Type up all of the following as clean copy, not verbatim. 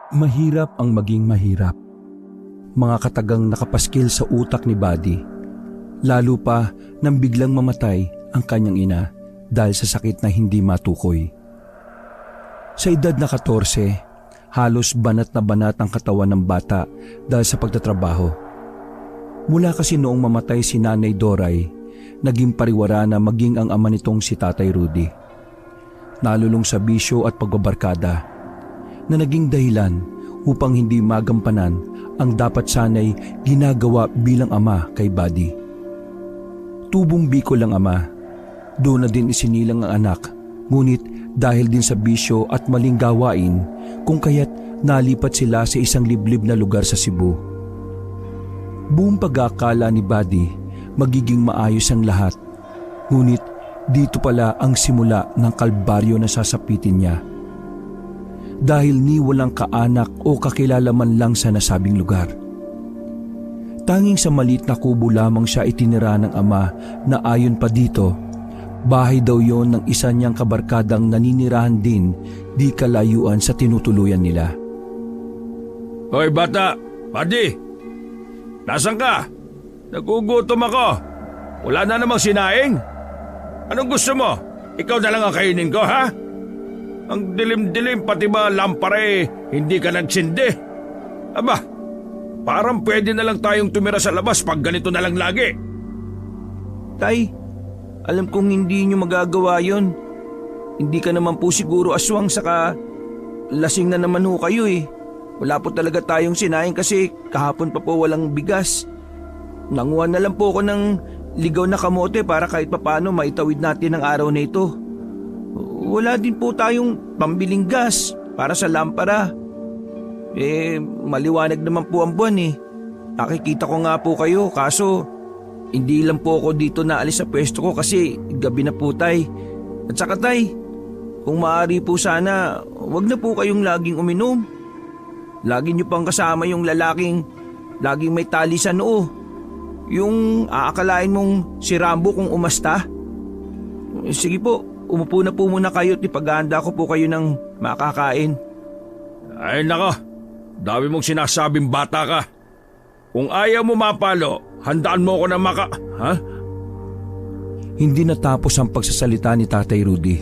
Mahirap ang maging mahirap. Mga katagang nakapaskil sa utak ni Buddy. Lalo pa nang biglang mamatay ang kanyang ina dahil sa sakit na hindi matukoy. Sa edad na 14, halos banat na banat ang katawan ng bata dahil sa pagtatrabaho. Mula kasi noong mamatay si Nanay Doray, naging pariwara na maging ang ama nitong si Tatay Rudy. Nalulong sa bisyo at pagbabarkada na naging dahilan upang hindi magampanan ang dapat sanay ginagawa bilang ama kay Buddy. Tubong Bicol ang ama, doon na din isinilang ang anak, ngunit dahil din sa bisyo at maling gawain kung kaya't nalipat sila sa isang liblib na lugar sa Cebu. Buong pag-aakala ni Buddy magiging maayos ang lahat, ngunit dito pala ang simula ng kalbaryo na sasapitin niya. Dahil ni walang kaanak o kakilala man lang sa nasabing lugar. Tanging sa maliit na kubo lamang siya itinira ng ama na ayon pa dito, bahay daw yon ng isa niyang kabarkadang naninirahan din di kalayuan sa tinutuluyan nila. Hoy bata, Buddy! Nasaan ka? Nagugutom ako. Wala na namang sinaing. Anong gusto mo? Ikaw na lang ang kainin ko, ha? Ang dilim-dilim pati ba lampara hindi ka nagsindi? Aba, parang pwede na lang tayong tumira sa labas pag ganito na lang lagi. Tay, alam kong hindi nyo magagawa yon. Hindi ka naman po siguro aswang saka lasing na naman ho kayo eh. Wala po talaga tayong sinaing kasi kahapon pa po walang bigas. Nanguha na lang po ako ng ligaw na kamote para kahit papano maitawid natin ang araw na ito. Wala din po tayong pambiling gas para sa lampara. Maliwanag naman po ang buwan eh. Nakikita ko nga po kayo kaso hindi lang po ako dito naalis sa pwesto ko kasi gabi na po tay. At saka tay, kung maaari po sana wag na po kayong laging uminom. Lagi niyo pang kasama yung lalaking laging may tali sa noo. Yung aakalain mong si Rambo kung umasta. Sige po. Umupo na po muna kayo at ipaghahanda ko po kayo ng makakain. Ay nako, dami mong sinasabing bata ka. Kung ayaw mo mapalo, handaan mo ako ng ha? Hindi natapos ang pagsasalita ni Tatay Rudy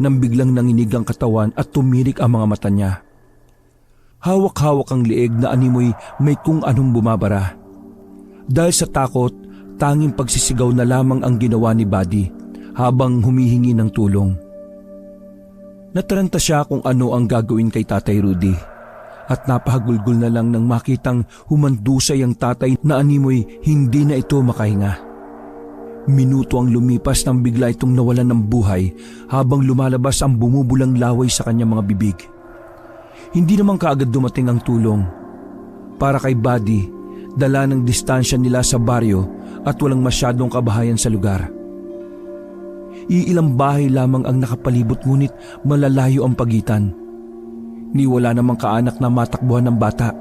nang biglang nanginig ang katawan at tumirik ang mga mata niya. Hawak-hawak ang lieg na animoy may kung anong bumabara. Dahil sa takot, tanging pagsisigaw na lamang ang ginawa ni Buddy habang humihingi ng tulong. Nataranta siya kung ano ang gagawin kay Tatay Rudy at napahagulgol na lang nang makitang humandusay ang tatay na animoy hindi na ito makahinga. Minuto ang lumipas nang bigla itong nawalan ng buhay habang lumalabas ang bumubulang laway sa kanyang mga bibig. Hindi naman kaagad dumating ang tulong. Para kay Buddy, dala ng distansya nila sa baryo at walang masyadong kabahayan sa lugar. Iilang bahay lamang ang nakapalibot ngunit malalayo ang pagitan. Ni wala namang kaanak na matakbuhan ng bata.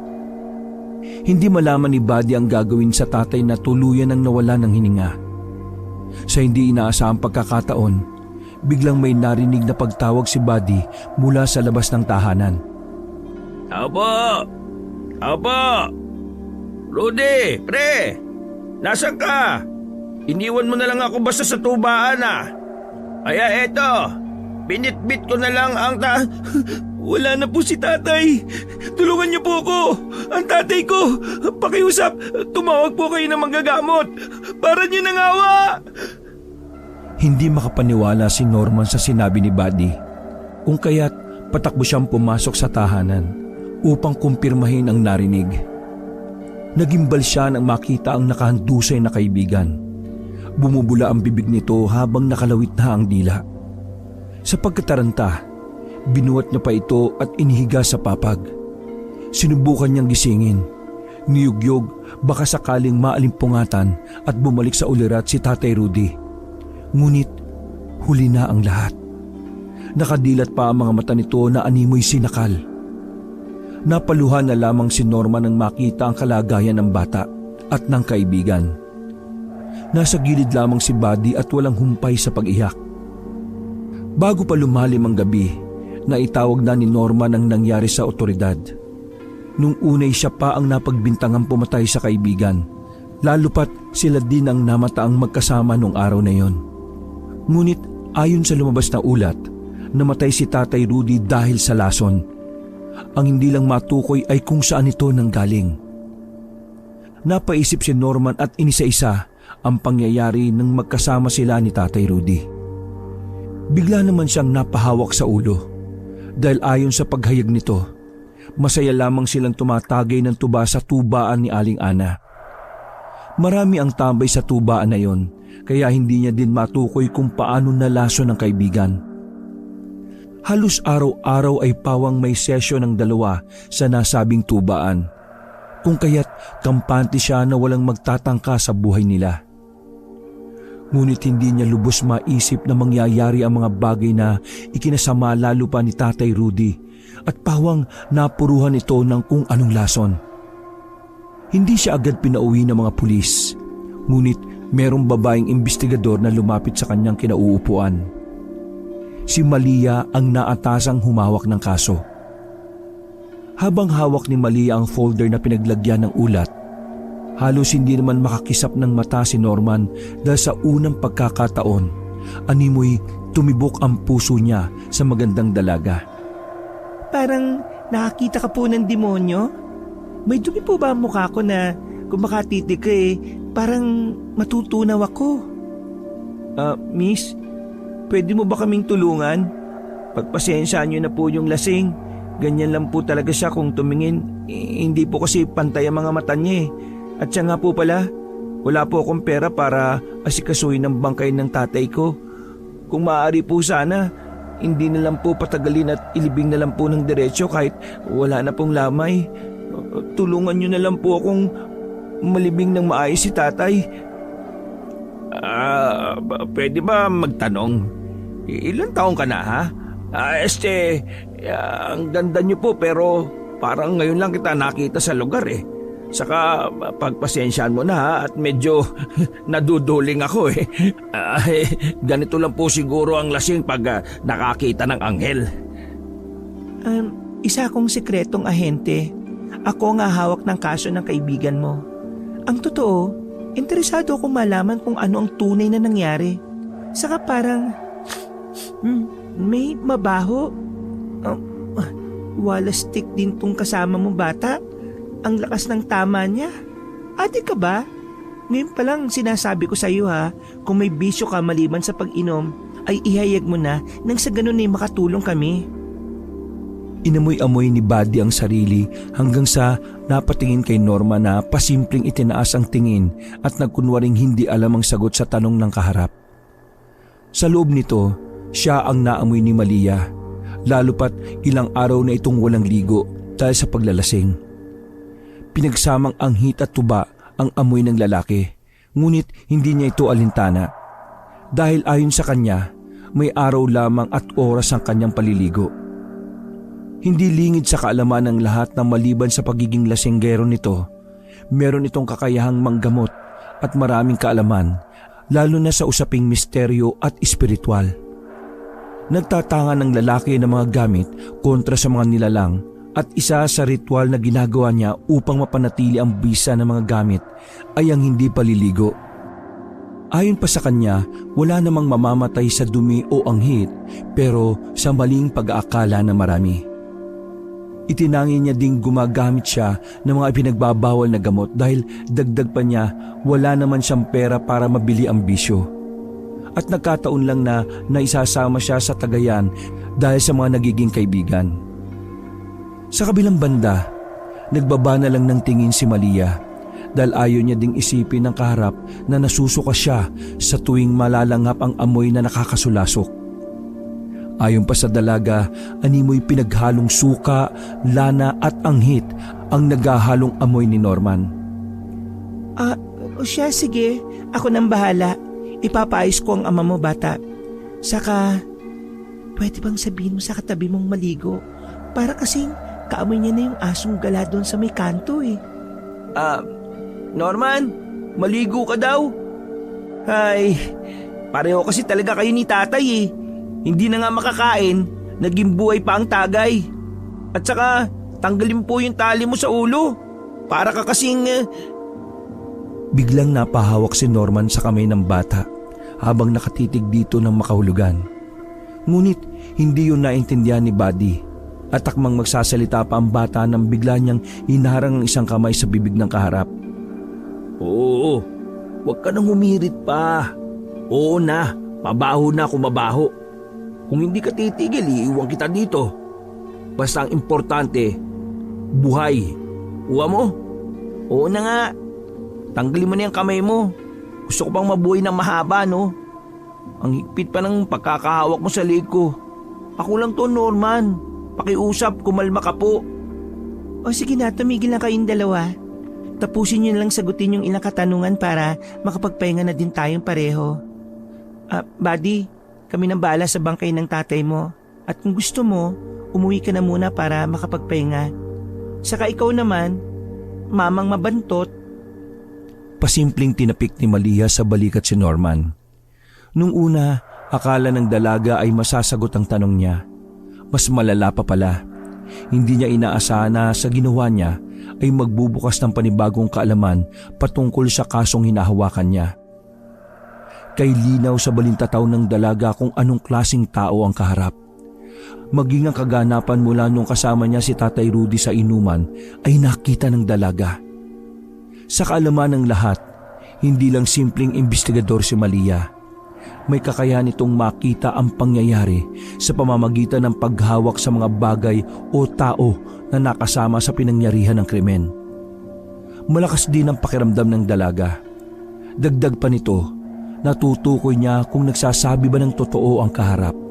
Hindi malaman ni Buddy ang gagawin sa tatay na tuluyan ang nawala ng hininga. Sa hindi inaasahang pagkakataon, biglang may narinig na pagtawag si Buddy mula sa labas ng tahanan. Aba! Aba! Rudy, pre! Nasaan ka? Iniwan mo na lang ako basta sa tubaan Kaya eto, binitbit ko na lang ang Wala na po si tatay. Tulungan niyo po ako. Ang tatay ko. Pakiusap, tumawag po kayo ng manggagamot. Para niyo nang awa. Hindi makapaniwala si Norman sa sinabi ni Buddy. Kung kaya't patakbo siyang pumasok sa tahanan upang kumpirmahin ang narinig. Nagimbal siya nang makita ang nakahandusay na kaibigan. Bumubula ang bibig nito habang nakalawit na ang dila. Sa pagkataranta, binuhat niya pa ito at inihiga sa papag. Sinubukan niyang gisingin. Niyugyog baka sakaling maalimpungatan at bumalik sa ulirat si Tatay Rudy. Ngunit huli na ang lahat. Nakadilat pa ang mga mata nito na animoy sinakal. Napaluhan na lamang si Norma nang makita ang kalagayan ng bata at ng kaibigan. Nasa gilid lamang si Buddy at walang humpay sa pag-iyak. Bago pa lumalim ang gabi, naitawag na ni Norman ang nangyari sa otoridad. Nung unay siya pa ang napagbintangang pumatay sa kaibigan, lalo pat sila din ang namataang magkasama nung araw na yon. Ngunit ayon sa lumabas na ulat, namatay si Tatay Rudy dahil sa lason. Ang hindi lang matukoy ay kung saan ito nanggaling. Napaisip si Norman at inisa-isa ang pangyayari nang magkasama sila ni Tatay Rudy. Bigla naman siyang napahawak sa ulo dahil ayon sa paghayag nito, masaya lamang silang tumatagay ng tuba sa tubaan ni Aling Ana. Marami ang tambay sa tubaan na yon, kaya hindi niya din matukoy kung paano nalaso ng kaibigan. Halos araw-araw ay pawang may sesyon ng dalawa sa nasabing tubaan, kung kaya't kampante siya na walang magtatangka sa buhay nila. Ngunit hindi niya lubos maisip na mangyayari ang mga bagay na ikinasama lalo pa ni Tatay Rudy at pawang napuruhan ito ng kung anong lason. Hindi siya agad pinauwi ng mga pulis, ngunit merong babaeng investigador na lumapit sa kanyang kinauupuan. Si Malia ang naatasang humawak ng kaso. Habang hawak ni Malia ang folder na pinaglagyan ng ulat, halos hindi naman makakisap ng mata si Norman dahil sa unang pagkakataon, animoy tumibok ang puso niya sa magandang dalaga. Parang nakakita ka po ng demonyo? May dumi po ba ang mukha ko na kung makatitig ka parang matutunaw ako? Miss, pwede mo ba kaming tulungan? Pagpasensyaan niyo na po yung lasing. Ganyan lang po talaga siya kung tumingin. Hindi po kasi pantay ang mga mata niya. At siya nga po pala, wala po akong pera para asikasuhin ang bangkay ng tatay ko. Kung maaari po sana, hindi na lang po patagalin at ilibing na lang po ng diretsyo kahit wala na pong lamay. Tulungan niyo na lang po akong malibing ng maayos si tatay. Pwede ba magtanong? Ilan taong ka na ha? Ang ganda niyo po pero parang ngayon lang kita nakita sa lugar eh. Saka pagpasensyaan mo na ha at medyo naduduling ako eh. Ganito lang po siguro ang lasing pag nakakita ng anghel. Isa akong sekretong ahente. Ako nga hawak ng kaso ng kaibigan mo. Ang totoo, interesado akong malaman kung ano ang tunay na nangyari. Saka parang may mabaho. Walastik din tong kasama mo bata. Ang lakas ng tama niya. Ate ka ba? Ngayon pa lang sinasabi ko sa iyo ha, kung may bisyo ka maliban sa pag-inom, ay ihayag mo na nang sa ganun ay makatulong kami. Inamoy-amoy ni Buddy ang sarili hanggang sa napatingin kay Norma na pasimpleng itinaas ang tingin at nagkunwaring hindi alam ang sagot sa tanong ng kaharap. Sa loob nito, siya ang naamoy ni Malia, lalo pat ilang araw na itong walang ligo dahil sa paglalasing. Pinagsamang anghit at tuba ang amoy ng lalaki, ngunit hindi niya ito alintana. Dahil ayon sa kanya, may araw lamang at oras ang kanyang paliligo. Hindi lingid sa kaalaman ng lahat na maliban sa pagiging lasenggero nito, meron itong kakayahang manggamot at maraming kaalaman, lalo na sa usaping misteryo at espiritual. Nagtatanga ng lalaki ng mga gamit kontra sa mga nilalang at isa sa ritual na ginagawa niya upang mapanatili ang bisa ng mga gamit ay ang hindi paliligo. Ayon pa sa kanya, wala namang mamamatay sa dumi o anghit pero sa maling pag-aakala na marami. Itinangi niya ding gumagamit siya ng mga ipinagbabawal na gamot dahil dagdag pa niya wala naman siyang pera para mabili ang bisyo. At nagkataon lang na naisasama siya sa tagayan dahil sa mga nagiging kaibigan. Sa kabilang banda, nagbaba na lang ng tingin si Malia dahil ayaw niya ding isipin ng kaharap na nasusuka siya sa tuwing malalanghap ang amoy na nakakasulasok. Ayon pa sa dalaga, animoy pinaghalong suka, lana at anghit ang naghahalong amoy ni Norman. O siya, sige, ako nang bahala. Ipapaayos ko ang ama mo bata. Saka, pwede bang sabihin mo sa katabi mong maligo? Para kasing kaamoy niya na yung asong gala doon sa may kanto eh. Norman, maligo ka daw. Ay, pareho kasi talaga kayo ni tatay eh. Hindi na nga makakain, naging buhay pa ang tagay. At saka, tanggalin po yung tali mo sa ulo. Para ka kasing... Biglang napahawak si Norman sa kamay ng bata habang nakatitig dito ng makahulugan. Ngunit hindi yun naintindihan ni Buddy at akmang magsasalita pa ang bata nang bigla niyang hinaharang ang isang kamay sa bibig ng kaharap. Oo, huwag ka nang humirit pa. Oo na, mabaho na kung mabaho. Kung hindi ka titigil, iiwan kita dito. Basta ang importante, buhay. Uwa mo? Oo na nga. Tanggalin mo na yung kamay mo. Gusto ko bang mabuhay ng mahaba, no? Ang higpit pa ng pagkakahawak mo sa leg ko. Ako lang to, Norman. Pakiusap, kumalma ka po. O sige na, tumigil na kayong dalawa. Tapusin nyo lang sagutin yung ilang katanungan para makapagpahinga na din tayong pareho. Buddy, kami nang bahala sa bangkay ng tatay mo. At kung gusto mo, umuwi ka na muna para makapagpahinga. Saka ikaw naman, mamang mabantot. Pasimpleng tinapik ni Malia sa balikat si Norman. Nung una, akala ng dalaga ay masasagot ang tanong niya. Mas malala pa pala. Hindi niya inaasahan na sa ginawa niya ay magbubukas ng panibagong kaalaman patungkol sa kasong hinahawakan niya. Kay linaw sa balintataw ng dalaga kung anong klaseng tao ang kaharap. Maging ang kaganapan mula nung kasama niya si Tatay Rudy sa inuman ay nakita ng dalaga. Sa kaalaman ng lahat, hindi lang simpleng investigador si Malia. May kakayahan itong makita ang pangyayari sa pamamagitan ng paghawak sa mga bagay o tao na nakasama sa pinangyarihan ng krimen. Malakas din ang pakiramdam ng dalaga. Dagdag pa nito, natutukoy niya kung nagsasabi ba ng totoo ang kaharap.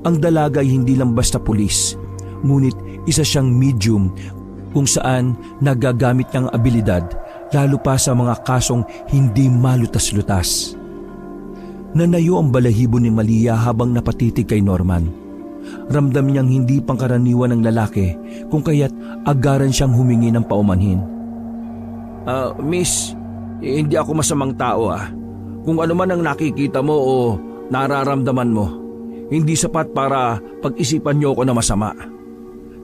Ang dalaga ay hindi lang basta pulis, ngunit isa siyang medium kung saan nagagamit niyang abilidad lalo pa sa mga kasong hindi malutas-lutas. Nanayo ang balahibo ni Malia habang napatitig kay Norman. Ramdam niyang hindi pangkaraniwan ng lalaki kung kaya't agaran siyang humingi ng paumanhin. Miss, hindi ako masamang tao Kung ano man ang nakikita mo o nararamdaman mo, hindi sapat para pag-isipan niyo ako na masama.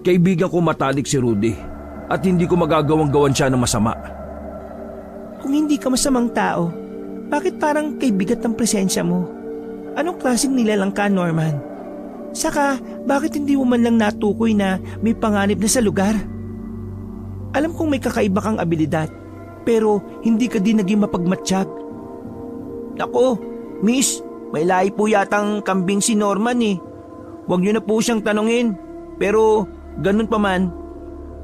Kaibigan ko matalik si Rudy at hindi ko magagawang-gawan siya ng masama. Kung hindi ka masamang tao, bakit parang kaibigat ng presensya mo? Anong klaseng nilalang ka, Norman? Saka, bakit hindi mo man lang natukoy na may panganib na sa lugar? Alam kong may kakaiba kang abilidad, pero hindi ka din naging mapagmatsyag. Nako, miss, may lahi po yatang kambing si Norman Huwag niyo na po siyang tanungin. Pero ganun pa man,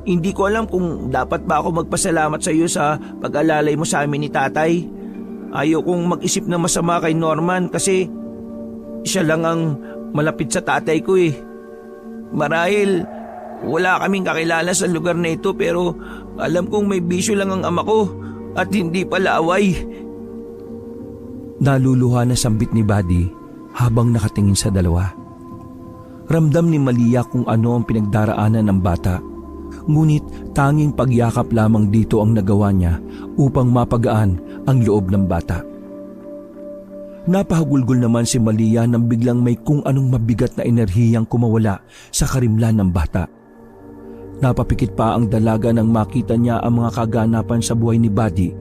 hindi ko alam kung dapat ba ako magpasalamat sa iyo sa pag-alalay mo sa amin ni tatay. Ayaw kong mag-isip na masama kay Norman kasi siya lang ang malapit sa tatay ko Marahil wala kaming kakilala sa lugar na ito pero alam kong may bisyo lang ang ama ko at hindi pala away. Naluluha na sambit ni Buddy habang nakatingin sa dalawa. Ramdam ni Malia kung ano ang pinagdaraanan ng bata. Ngunit tanging pagyakap lamang dito ang nagawa niya upang mapagaan ang loob ng bata. Napahagulgol naman si Malia nang biglang may kung anong mabigat na enerhiyang kumawala sa karimlan ng bata. Napapikit pa ang dalaga nang makita niya ang mga kaganapan sa buhay ni Buddy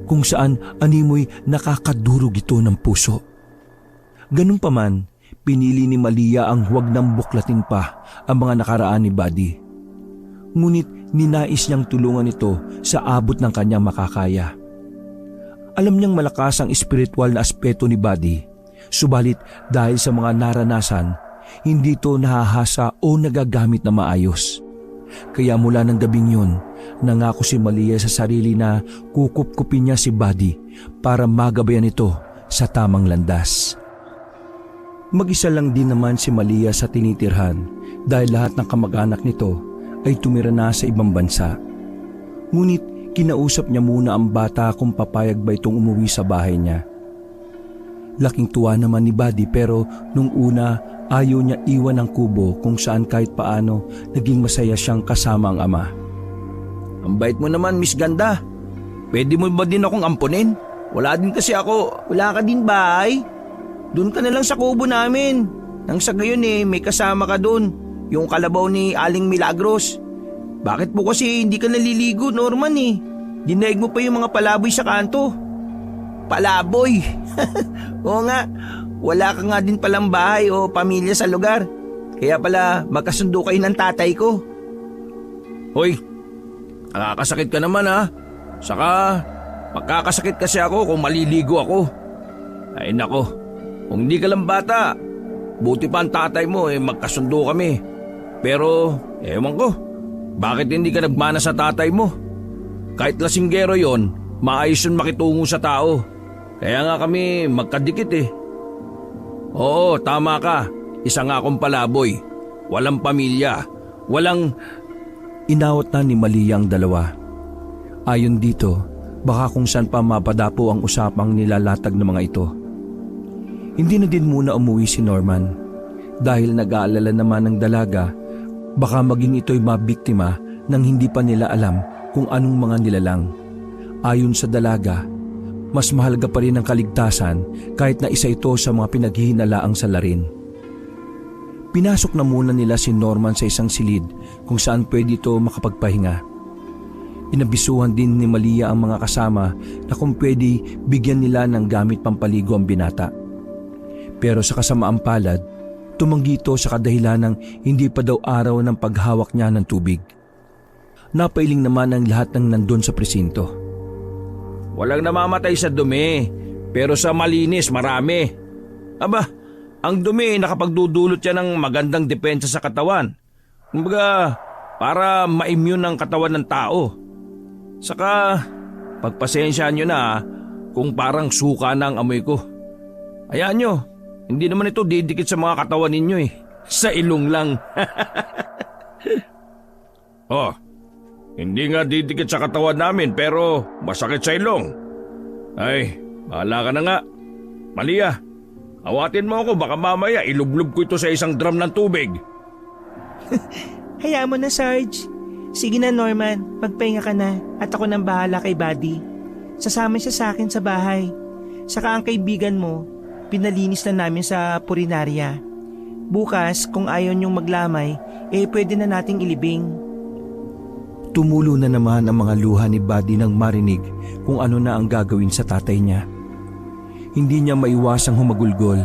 kung saan animoy nakakadurog ito ng puso. Ganun pa man, pinili ni Malia ang huwag nang buklatin pa ang mga nakaraan ni Buddy. Ngunit ninais niyang tulungan ito sa abot ng kanyang makakaya. Alam niyang malakas ang espiritual na aspeto ni Buddy, subalit dahil sa mga naranasan, hindi ito nahahasa o nagagamit na maayos. Kaya mula ng gabing yun, nangako si Malia sa sarili na kukup-kupin niya si Buddy para magabayan ito sa tamang landas. Mag-isa lang din naman si Malia sa tinitirhan dahil lahat ng kamag-anak nito ay tumira na sa ibang bansa. Ngunit kinausap niya muna ang bata kung papayag ba itong umuwi sa bahay niya. Laking tuwa naman ni Buddy pero nung una ayaw niya iwan ang kubo kung saan kahit paano naging masaya siyang kasama ang ama. Ang bait mo naman, Miss Ganda. Pwede mo ba din akong ampunin? Wala din kasi ako. Wala ka din ba Doon ka na lang sa kubo namin. Nang sa gayon may kasama ka doon. Yung kalabaw ni Aling Milagros. Bakit po kasi hindi ka naliligo, Norman eh? Dinaig mo pa yung mga palaboy sa kanto. Palaboy? Oo nga, wala ka nga din palang bahay o pamilya sa lugar. Kaya pala magkasundo kayo ng tatay ko. Hoy, nakakasakit ka naman ha. Saka, magkakasakit kasi ako kung maliligo ako. Ay nako, kung hindi ka lang bata, buti pa ang tatay mo magkasundo kami. Pero, ewan ko, bakit hindi ka nagmana sa tatay mo? Kahit lasinggero yon, maayos yun makitungo sa tao. Kaya nga kami magkadikit eh. Oo, tama ka. Isa nga akong palaboy. Walang pamilya. Walang... Inawat na ni Malia ang dalawa. Ayon dito, baka kung saan pa mapadapo ang usapang nilalatag ng mga ito. Hindi na din muna umuwi si Norman dahil nag-aalala naman ng dalaga baka maging ito'y mabiktima nang hindi pa nila alam kung anong mga nilalang. Ayon sa dalaga, mas mahalaga pa rin ang kaligtasan kahit na isa ito sa mga pinaghihinalaang salarin. Pinasok na muna nila si Norman sa isang silid kung saan pwede ito makapagpahinga. Inabisuhan din ni Malia ang mga kasama na kung pwede bigyan nila ng gamit pampaligo ang binata. Pero sa kasamaang palad, tumanggi ito sa kadahilan ng hindi pa daw araw ng paghawak niya ng tubig. Napailing naman ang lahat ng nandun sa presinto. Walang namamatay sa dumi, pero sa malinis marami. Aba, ang dumi nakapagdudulot yan ng magandang depensa sa katawan. Kumbaga, para ma-immune ang katawan ng tao. Saka, pagpasensyaan nyo na kung parang suka na ang amoy ko. Hayaan nyo, hindi naman ito didikit sa mga katawan ninyo eh. Sa ilong lang. Oh, hindi nga didikit sa katawan namin pero masakit sa ilong. Ay, bahala ka na nga. Malia, awatin mo ako baka mamaya ilublob ko ito sa isang drum ng tubig. Hayaan mo na, Sarge. Sige na, Norman. Magpahinga ka na at ako nang bahala kay Buddy. Sasama siya sa akin sa bahay. Saka ang kaibigan mo, pinalinis na namin sa purinarya. Bukas, kung ayaw niyong maglamay, pwede na nating ilibing. Tumulo na naman ang mga luha ni Buddy nang marinig kung ano na ang gagawin sa tatay niya. Hindi niya maiwasang humagulgol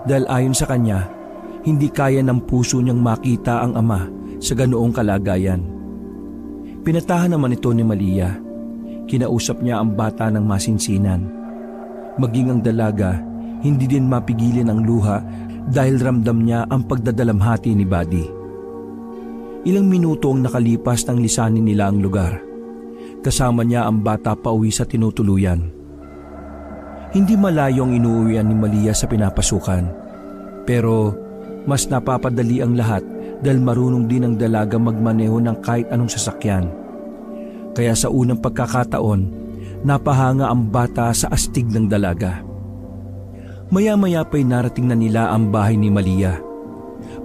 dahil ayon sa kanya, hindi kaya ng puso niyang makita ang ama sa ganoong kalagayan. Pinatahan naman ito ni Malia. Kinausap niya ang bata ng masinsinan. Maging ang dalaga, hindi din mapigilan ang luha dahil ramdam niya ang pagdadalamhati ni Buddy. Ilang minuto ang nakalipas nang lisanin nila ang lugar. Kasama niya ang bata pauwi sa tinutuluyan. Hindi malayo ang inuuwian ni Malia sa pinapasukan. Pero mas napapadali ang lahat dahil marunong din ang dalaga magmaneho ng kahit anong sasakyan. Kaya sa unang pagkakataon, napahanga ang bata sa astig ng dalaga. Maya-maya pa'y narating na nila ang bahay ni Malia.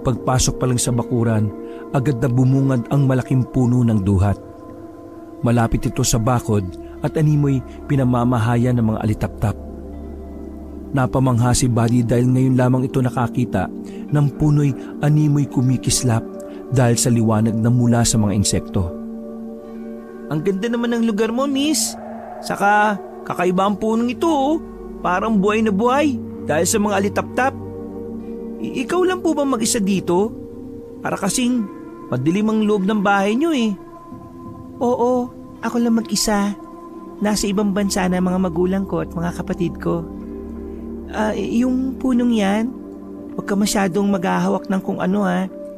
Pagpasok pa lang sa bakuran, agad na bumungad ang malaking puno ng duhat. Malapit ito sa bakod at animoy pinamamahaya ng mga alitaptap. Napamangha si Buddy dahil ngayon lamang ito nakakita ng puno'y animoy kumikislap dahil sa liwanag na mula sa mga insekto. Ang ganda naman ng lugar mo, miss. Saka kakaiba ang punong ito oh. Parang buhay na buhay dahil sa mga alitaptap. Ikaw lang po ba mag-isa dito? Para kasing madilim ang loob ng bahay niyo eh. Oo, ako lang mag-isa. Nasa ibang bansa na mga magulang ko at mga kapatid ko. Yung punong yan, huwag ka masyadong maghahawak ng kung ano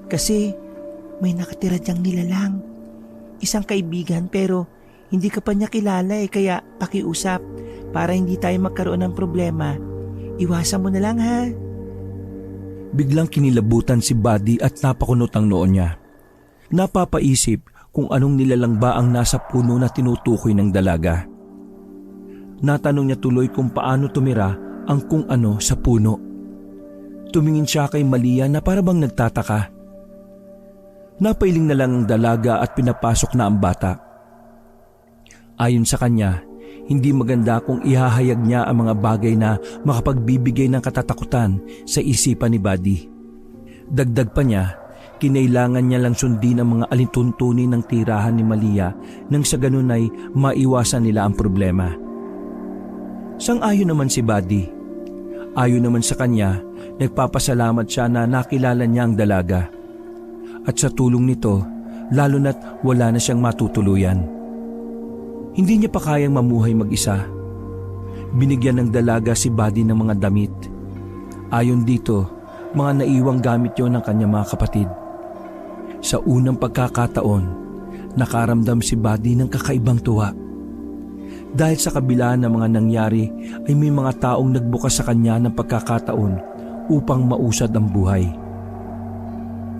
kasi may nakatira diyang nilalang. Isang kaibigan pero hindi ka pa niya kilala kaya pakiusap para hindi tayo magkaroon ng problema. Iwasan mo na lang ha. Biglang kinilabutan si Buddy at napakunot ang noon niya. Napapaisip kung anong nilalang ba ang nasa puno na tinutukoy ng dalaga. Natanong niya tuloy kung paano tumira ang kung ano sa puno. Tumingin siya kay Malia na para bang nagtataka. Napailing na lang ang dalaga at pinapasok na ang bata. Ayon sa kanya, hindi maganda kung ihahayag niya ang mga bagay na makapagbibigay ng katatakutan sa isipan ni Buddy. Dagdag pa niya, kinailangan niya lang sundin ang mga alintuntunin ng tirahan ni Malia nang sa ganun ay maiwasan nila ang problema. Sang-ayon naman si Buddy. Ayon naman sa kanya, nagpapasalamat siya na nakilala niya ang dalaga. At sa tulong nito, lalo na't wala na siyang matutuluyan. Hindi niya pa kayang mamuhay mag-isa. Binigyan ng dalaga si Buddy ng mga damit. Ayon dito, mga naiwang gamit yon ng kanyang mga kapatid. Sa unang pagkakataon, nakaramdam si Buddy ng kakaibang tuwa. Dahil sa kabila ng mga nangyari ay may mga taong nagbukas sa kanya ng pagkakataon upang mausad ang buhay.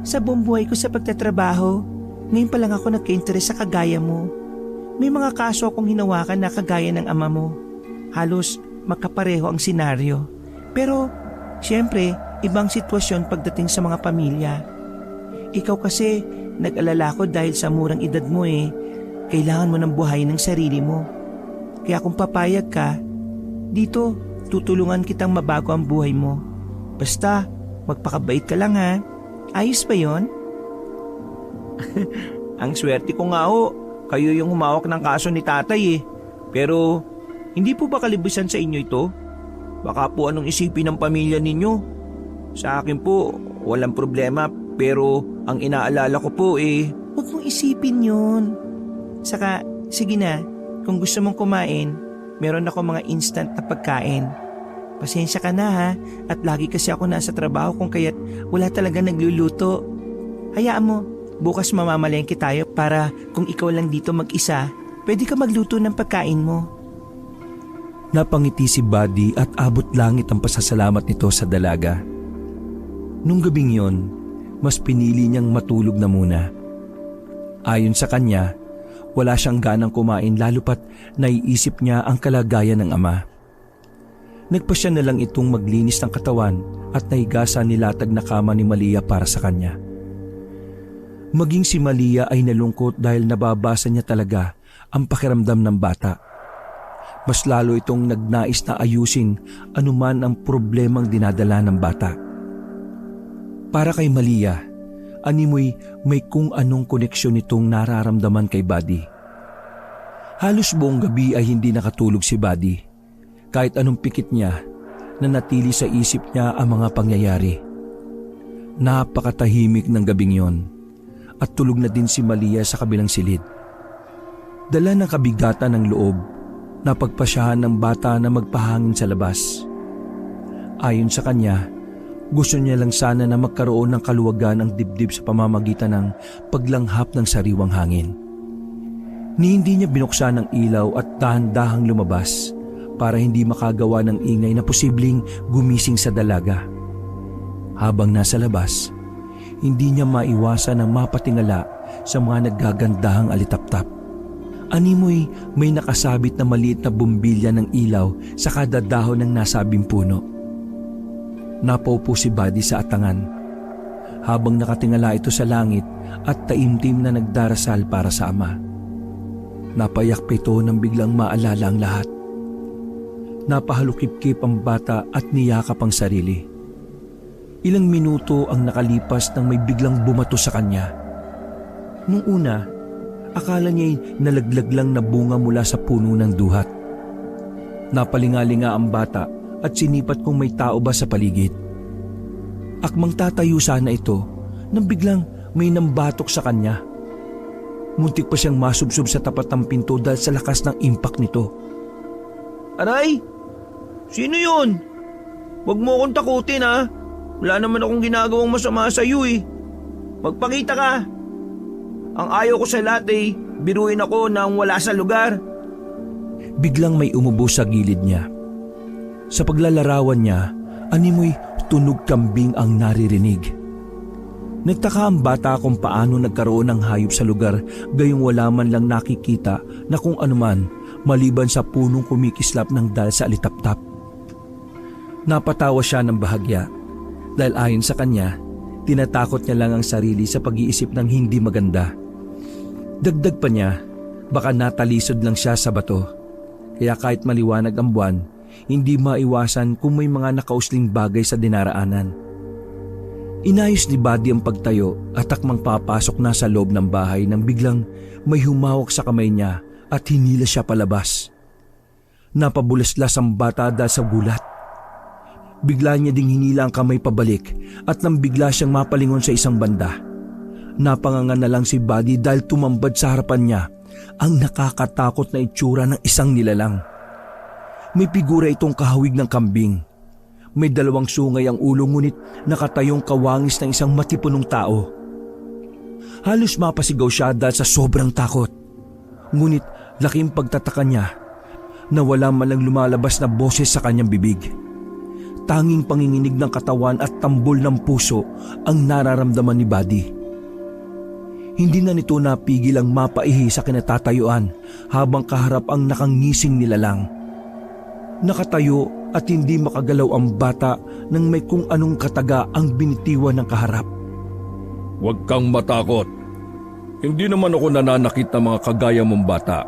Sa buong buhay ko sa pagtatrabaho, ngayon pa lang ako nagka-interest sa kagaya mo. May mga kaso akong hinawakan na kagaya ng ama mo. Halos magkapareho ang senaryo. Pero, siyempre, ibang sitwasyon pagdating sa mga pamilya. Ikaw kasi, nag-alala ko dahil sa murang edad mo kailangan mo ng buhay ng sarili mo. Kaya kung papayag ka, dito, tutulungan kitang mabago ang buhay mo. Basta, magpakabait ka lang ha. Ayos ba yon? Ang swerte ko nga kayo yung humawak ng kaso ni tatay Pero, hindi po ba kalibusan sa inyo ito? Baka po anong isipin ng pamilya ninyo? Sa akin po, walang problema pero ang inaalala ko po Huwag mong isipin yun. Saka, sige na, kung gusto mong kumain, meron ako mga instant na pagkain. Pasensya ka na ha, at lagi kasi ako nasa trabaho kung kaya't wala talaga nagluluto. Hayaan mo, bukas mamamalengke tayo para kung ikaw lang dito mag-isa, pwede ka magluto ng pagkain mo. Napangiti si Buddy at abot langit ang pasasalamat nito sa dalaga. Nung gabing yon, mas pinili niyang matulog na muna. Ayon sa kanya, wala siyang ganang kumain lalo pat naiisip niya ang kalagayan ng ama. Nagpasya na lang itong maglinis ng katawan at nahigasan nilatag na kama ni Malia para sa kanya. Maging si Malia ay nalungkot dahil nababasa niya talaga ang pakiramdam ng bata. Mas lalo itong nagnais na ayusin anuman ang problemang dinadala ng bata. Para kay Malia, animoy may kung anong koneksyon itong nararamdaman kay Buddy. Halos buong gabi ay hindi nakatulog si Buddy. Kahit anong pikit niya, nanatili sa isip niya ang mga pangyayari. Napakatahimik ng gabing yon at tulog na din si Malia sa kabilang silid. Dala ng kabigatan ng loob, napagpasyahan ng bata na magpahangin sa labas. Ayon sa kanya, gusto niya lang sana na magkaroon ng kaluwagan ang dibdib sa pamamagitan ng paglanghap ng sariwang hangin. Hindi niya binuksan ang ilaw at dahan-dahang lumabas para hindi makagawa ng ingay na posibleng gumising sa dalaga. Habang nasa labas, hindi niya maiwasan ang mapatingala sa mga naggagandahang alitaptap. Animoy may nakasabit na maliit na bumbilya ng ilaw sa kada dahon ng nasabing puno. Napaupo si Buddy sa atangan habang nakatingala ito sa langit at taimtim na nagdarasal para sa ama. Napayak pa ito nang biglang maalala ang lahat. Napahalukip-kip ang bata at niyakap ang sarili. Ilang minuto ang nakalipas nang may biglang bumato sa kanya. Nung una, akala niya'y nalaglag lang na bunga mula sa puno ng duhat. Napalingalinga ang bata at sinipat kung may tao ba sa paligid. Akmang tatayo sana ito nang biglang may nambatok sa kanya. Muntik pa siyang masubsob sa tapat ng pinto dahil sa lakas ng impact nito. Aray! Sino yun? Huwag mo akong takutin ha. Wala naman akong ginagawang masama sa iyo Magpakita ka. Ang ayaw ko sa lahat biruin ako nang wala sa lugar. Biglang may umubo sa gilid niya. Sa paglalarawan niya, animoy tunog kambing ang naririnig. Nagtaka ang bata kung paano nagkaroon ng hayop sa lugar gayong wala man lang nakikita na kung anuman maliban sa punong kumikislap ng dal sa alitaptap. Napatawa siya ng bahagya dahil ayon sa kanya, tinatakot niya lang ang sarili sa pag-iisip ng hindi maganda. Dagdag pa niya, baka natalisod lang siya sa bato. Kaya kahit maliwanag ang buwan, hindi maiwasan kung may mga nakausling bagay sa dinaraanan. Inayos ni Buddy ang pagtayo at takmang papasok na sa loob ng bahay nang biglang may humawak sa kamay niya at hinila siya palabas. Napabulaslas ang bata dahil sa gulat. Bigla niya ding hinila ang kamay pabalik at nang bigla siyang mapalingon sa isang banda. Napanganga na lang si Buddy dahil tumambad sa harapan niya ang nakakatakot na itsura ng isang nilalang. May figura itong kahawig ng kambing. May 2 sungay ang ulo ngunit nakatayong kawangis ng isang matipunong tao. Halos mapasigaw siya dahil sa sobrang takot. Ngunit laking pagtataka niya na wala man lang lumalabas na boses sa kanyang bibig. Tanging panginginig ng katawan at tambol ng puso ang nararamdaman ni Buddy. Hindi na nito napigil ang mapaihi sa kinatatayuan habang kaharap ang nakangising nilalang. Nakatayo at hindi makagalaw ang bata nang may kung anong kataga ang binitiwan ng kaharap. Huwag kang matakot. Hindi naman ako nananakit ng mga kagaya mong bata.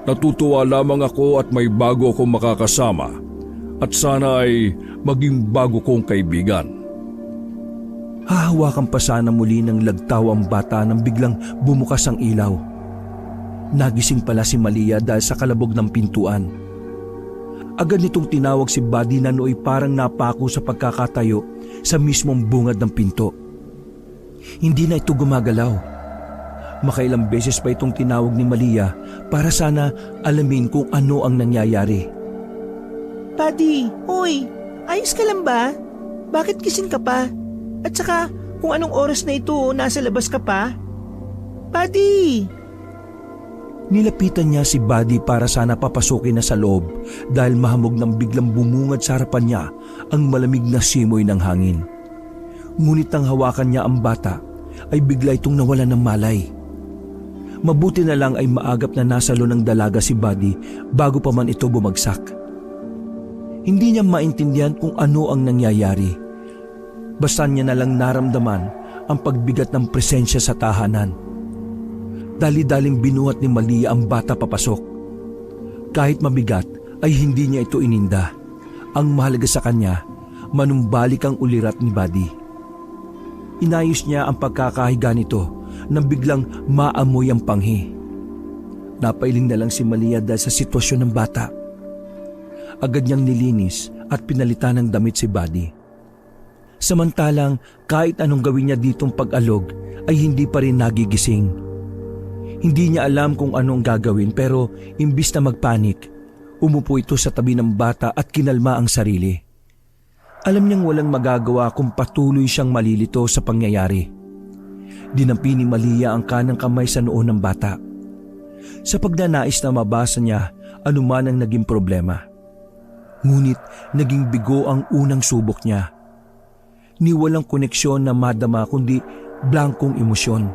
Natutuwa lamang ako at may bago akong makakasama at sana ay maging bago kong kaibigan. Hahawakan pa sana muli ng lagtaw ang bata nang biglang bumukas ang ilaw. Nagising pala si Malia dahil sa kalabog ng pintuan. Agad nitong tinawag si Buddy na nooy parang napako sa pagkakatayo sa mismong bungad ng pinto. Hindi na ito gumagalaw. Makailang beses pa itong tinawag ni Malia para sana alamin kung ano ang nangyayari. Buddy, uy, ayos ka lang ba? Bakit gising ka pa? At saka, kung anong oras na ito, nasa labas ka pa? Buddy! Nilapitan niya si Buddy para sana papasukin na sa loob dahil mahamog nang biglang bumungad sa harapan niya ang malamig na simoy ng hangin. Ngunit nang hawakan niya ang bata ay bigla itong nawalan ng malay. Mabuti na lang ay maagap na nasalo ng dalaga si Buddy bago pa man ito bumagsak. Hindi niya maintindihan kung ano ang nangyayari. Basta niya na lang naramdaman ang pagbigat ng presensya sa tahanan. Dali-daling binuhat ni Malia ang bata papasok. Kahit mabigat ay hindi niya ito ininda. Ang mahalaga sa kanya, manumbalik ang ulirat ni Buddy. Inayos niya ang pagkakahiga nito nang biglang maamoy ang panghi. Napailing na lang si Malia dahil sa sitwasyon ng bata. Agad niyang nilinis at pinalitan ng damit si Buddy. Samantalang kahit anong gawin niya ditong pag-alog ay hindi pa rin nagigising. Hindi niya alam kung anong gagawin pero imbis na magpanik, umupo ito sa tabi ng bata at kinalma ang sarili. Alam niyang walang magagawa kung patuloy siyang malilito sa pangyayari. Dinampi ni Malia ang kanang kamay sa noo ng bata. Sa pagnanais na mabasa niya anuman ang naging problema. Ngunit naging bigo ang unang subok niya. Ni walang koneksyon na madama kundi blankong emosyon.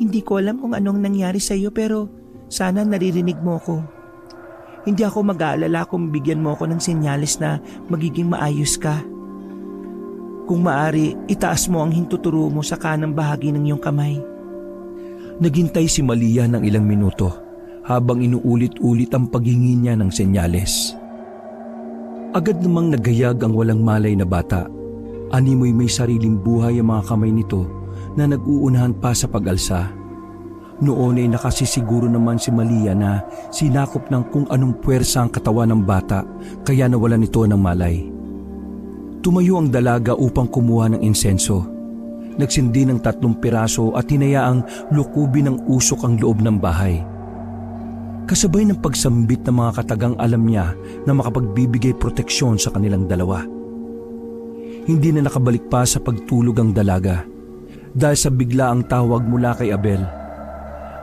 Hindi ko alam kung anong nangyari sa iyo pero sana naririnig mo ko. Hindi ako mag-aalala kung bigyan mo ako ng senyales na magiging maayos ka. Kung maari, itaas mo ang hintuturo mo sa kanang bahagi ng iyong kamay. Naghintay si Malia ng ilang minuto habang inuulit-ulit ang paghingi niya ng senyales. Agad namang nagayag ang walang malay na bata. Animoy may sariling buhay ang mga kamay nito na nag-uunahan pa sa pag-alsa. Noon ay nakasisiguro naman si Malia na sinakop ng kung anong puwersa ang katawan ng bata kaya nawalan ito ng malay. Tumayo ang dalaga upang kumuha ng insenso. Nagsindi ng 3 piraso at hinayaang lukubin ng usok ang loob ng bahay. Kasabay ng pagsambit ng mga katagang alam niya na makapagbibigay proteksyon sa kanilang dalawa. Hindi na nakabalik pa sa pagtulog ang dalaga dahil sa bigla ang tawag mula kay Abel.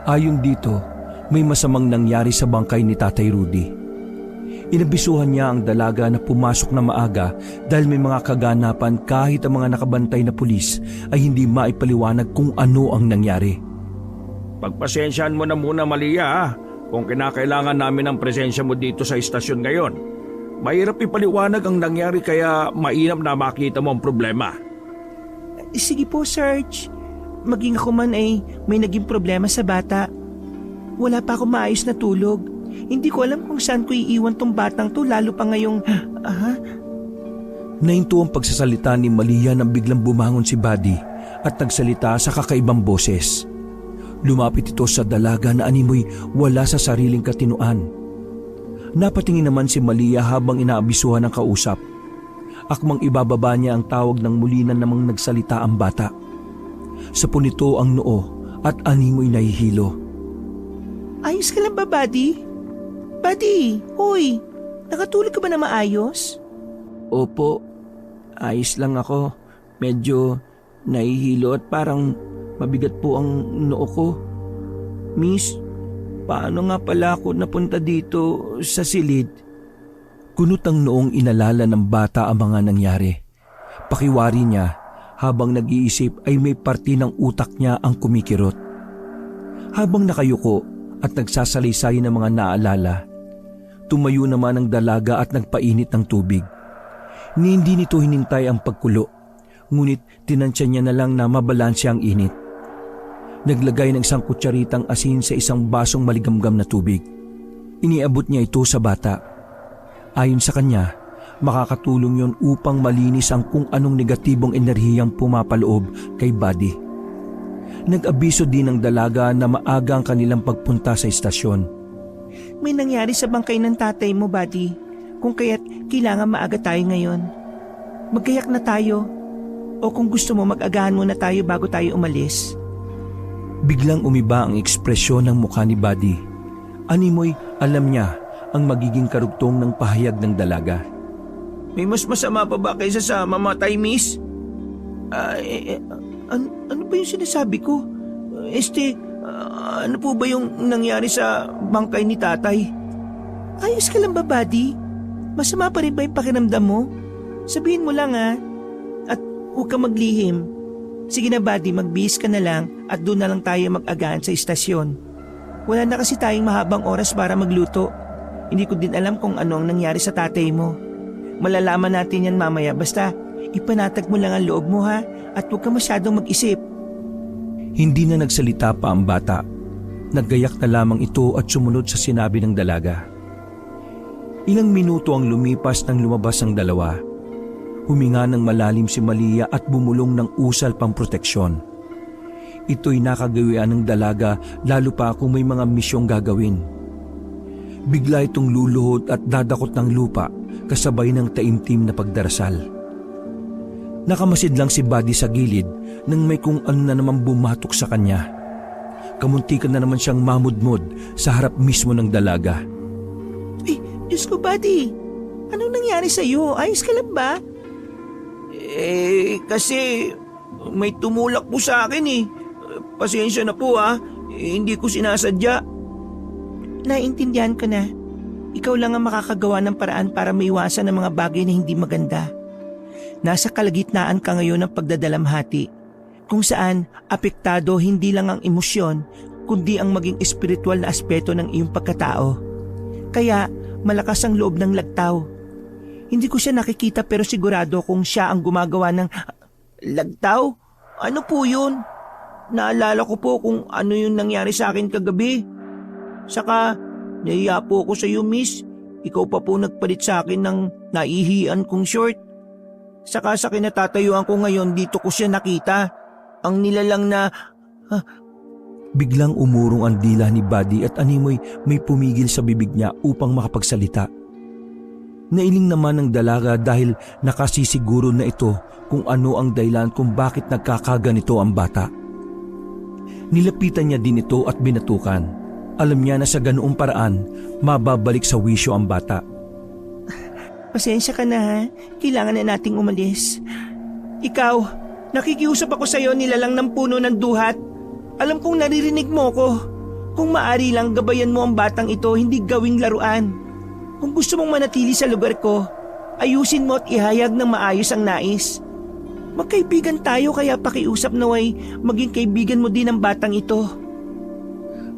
Ayon dito, may masamang nangyari sa bangkay ni Tatay Rudy. Inabisuhan niya ang dalaga na pumasok na maaga dahil may mga kaganapan kahit ang mga nakabantay na pulis ay hindi maipaliwanag kung ano ang nangyari. Pagpasensyahan mo na muna, Malia, kung kinakailangan namin ang presensya mo dito sa istasyon ngayon. Mahirap ipaliwanag ang nangyari kaya mainam na makita mo ang problema. Sige po, Sarge. Maging ako man ay may naging problema sa bata. Wala pa akong maayos na tulog. Hindi ko alam kung saan ko iiwan tong batang to lalo pa ngayong... Nahinto ang pagsasalita ni Malia nang biglang bumangon si Buddy at nagsalita sa kakaibang boses. Lumapit ito sa dalaga na animoy wala sa sariling katinuan. Napatingin naman si Malia habang inaabisuhan ng kausap. Akmang ibababa niya ang tawag ng muli na namang nagsalita ang bata. Sa punito ang noo at animoy nahihilo. Ayos ka lang ba, Buddy? Buddy, hoy, nakatulog ka ba na maayos? Opo, ayos lang ako. Medyo nahihilo at parang mabigat po ang noo ko. Miss, paano nga pala ako napunta dito sa silid? Kunot ang noong inalala ng bata ang mga nangyari. Pakiwari niya, habang nag-iisip ay may parte ng utak niya ang kumikirot. Habang nakayuko at nagsasalaysay ng mga naalala, tumayo naman ang dalaga at nagpainit ng tubig. Hindi nito hinintay ang pagkulo, ngunit tinansya niya na lang na mabalanse ang init. Naglagay ng isang kutsaritang asin sa isang basong maligamgam na tubig. Iniabot niya ito sa bata. Ayon sa kanya, makakatulong yon upang malinis ang kung anong negatibong enerhiyang pumapaloob kay Buddy. Nag-abiso din ng dalaga na maaga ang kanilang pagpunta sa istasyon. May nangyari sa bangkay ng tatay mo, Buddy. Kung kaya't kailangan maaga tayo ngayon. Magkayak na tayo. O kung gusto mo, mag-agahan muna tayo bago tayo umalis. Biglang umiba ang ekspresyon ng mukha ni Buddy. Animoy alam niya ang magiging karugtong ng pahayag ng dalaga. May mas masama pa ba kaysa sa mamatay, miss? Ano ba yung sinasabi ko? Ano po ba yung nangyari sa bangkay ni tatay? Ayos ka lang ba, Buddy? Masama pa rin ba yung pakiramdam mo? Sabihin mo lang at huwag ka maglihim. Sige na, Buddy, magbihis ka na lang at doon na lang tayo mag-agahan sa istasyon. Wala na kasi tayong mahabang oras para magluto. Hindi ko din alam kung ano ang nangyari sa tatay mo. Malalaman natin yan mamaya, basta ipanatag mo lang ang loob mo at huwag ka masyadong mag-isip. Hindi na nagsalita pa ang bata. Naggayak na lamang ito at sumunod sa sinabi ng dalaga. Ilang minuto ang lumipas nang lumabas ang dalawa. Huminga ng malalim si Malia at bumulong ng usal pang proteksyon. Ito'y nakagawian ng dalaga lalo pa kung may mga misyong gagawin. Bigla itong luluhod at dadakot ng lupa kasabay ng taimtim na pagdarasal. Nakamasid lang si Buddy sa gilid nang may kung ano na naman bumatok sa kanya. Kamuntikan na naman siyang mamudmod sa harap mismo ng dalaga. Diyos ko, Buddy, anong nangyari sa'yo? Ayos ka lang ba? Kasi may tumulak po sa akin eh. Pasensya na po hindi ko sinasadya. Naiintindihan ko na. Ikaw lang ang makakagawa ng paraan para maiwasan ang mga bagay na hindi maganda. Nasa kalagitnaan ka ngayon ng pagdadalamhati, kung saan apektado hindi lang ang emosyon, kundi ang maging espiritual na aspeto ng iyong pagkatao. Kaya malakas ang loob ng lagtaw. Hindi ko siya nakikita pero sigurado kung siya ang gumagawa ng... Lagtaw? Ano po yun? Naalala ko po kung ano yung nangyari sa akin kagabi. Saka, nahiya po ako sa iyo, miss. Ikaw pa po nagpalit sa akin ng naihian kong short. Saka sa kinatatayuan ko ngayon, dito ko siya nakita. Ang nilalang na... Biglang umurong ang dila ni Buddy at animoy may pumigil sa bibig niya upang makapagsalita. Nailing naman ng dalaga dahil nakasisiguro na ito kung ano ang dahilan kung bakit nagkakaganito ang bata. Nilapitan niya din ito at binatukan. Alam niya na sa ganoong paraan, mababalik sa wisyo ang bata. Pasensya ka na Kailangan na nating umalis. Ikaw, nakikiusap ako sa iyo nilalang ng puno ng duhat. Alam kong naririnig mo ko. Kung maari lang gabayan mo ang batang ito, hindi gawing laruan. Kung gusto mong manatili sa lugar ko, ayusin mo at ihayag ng maayos ang nais. Magkaibigan tayo kaya pakiusap naway maging kaibigan mo din ang batang ito.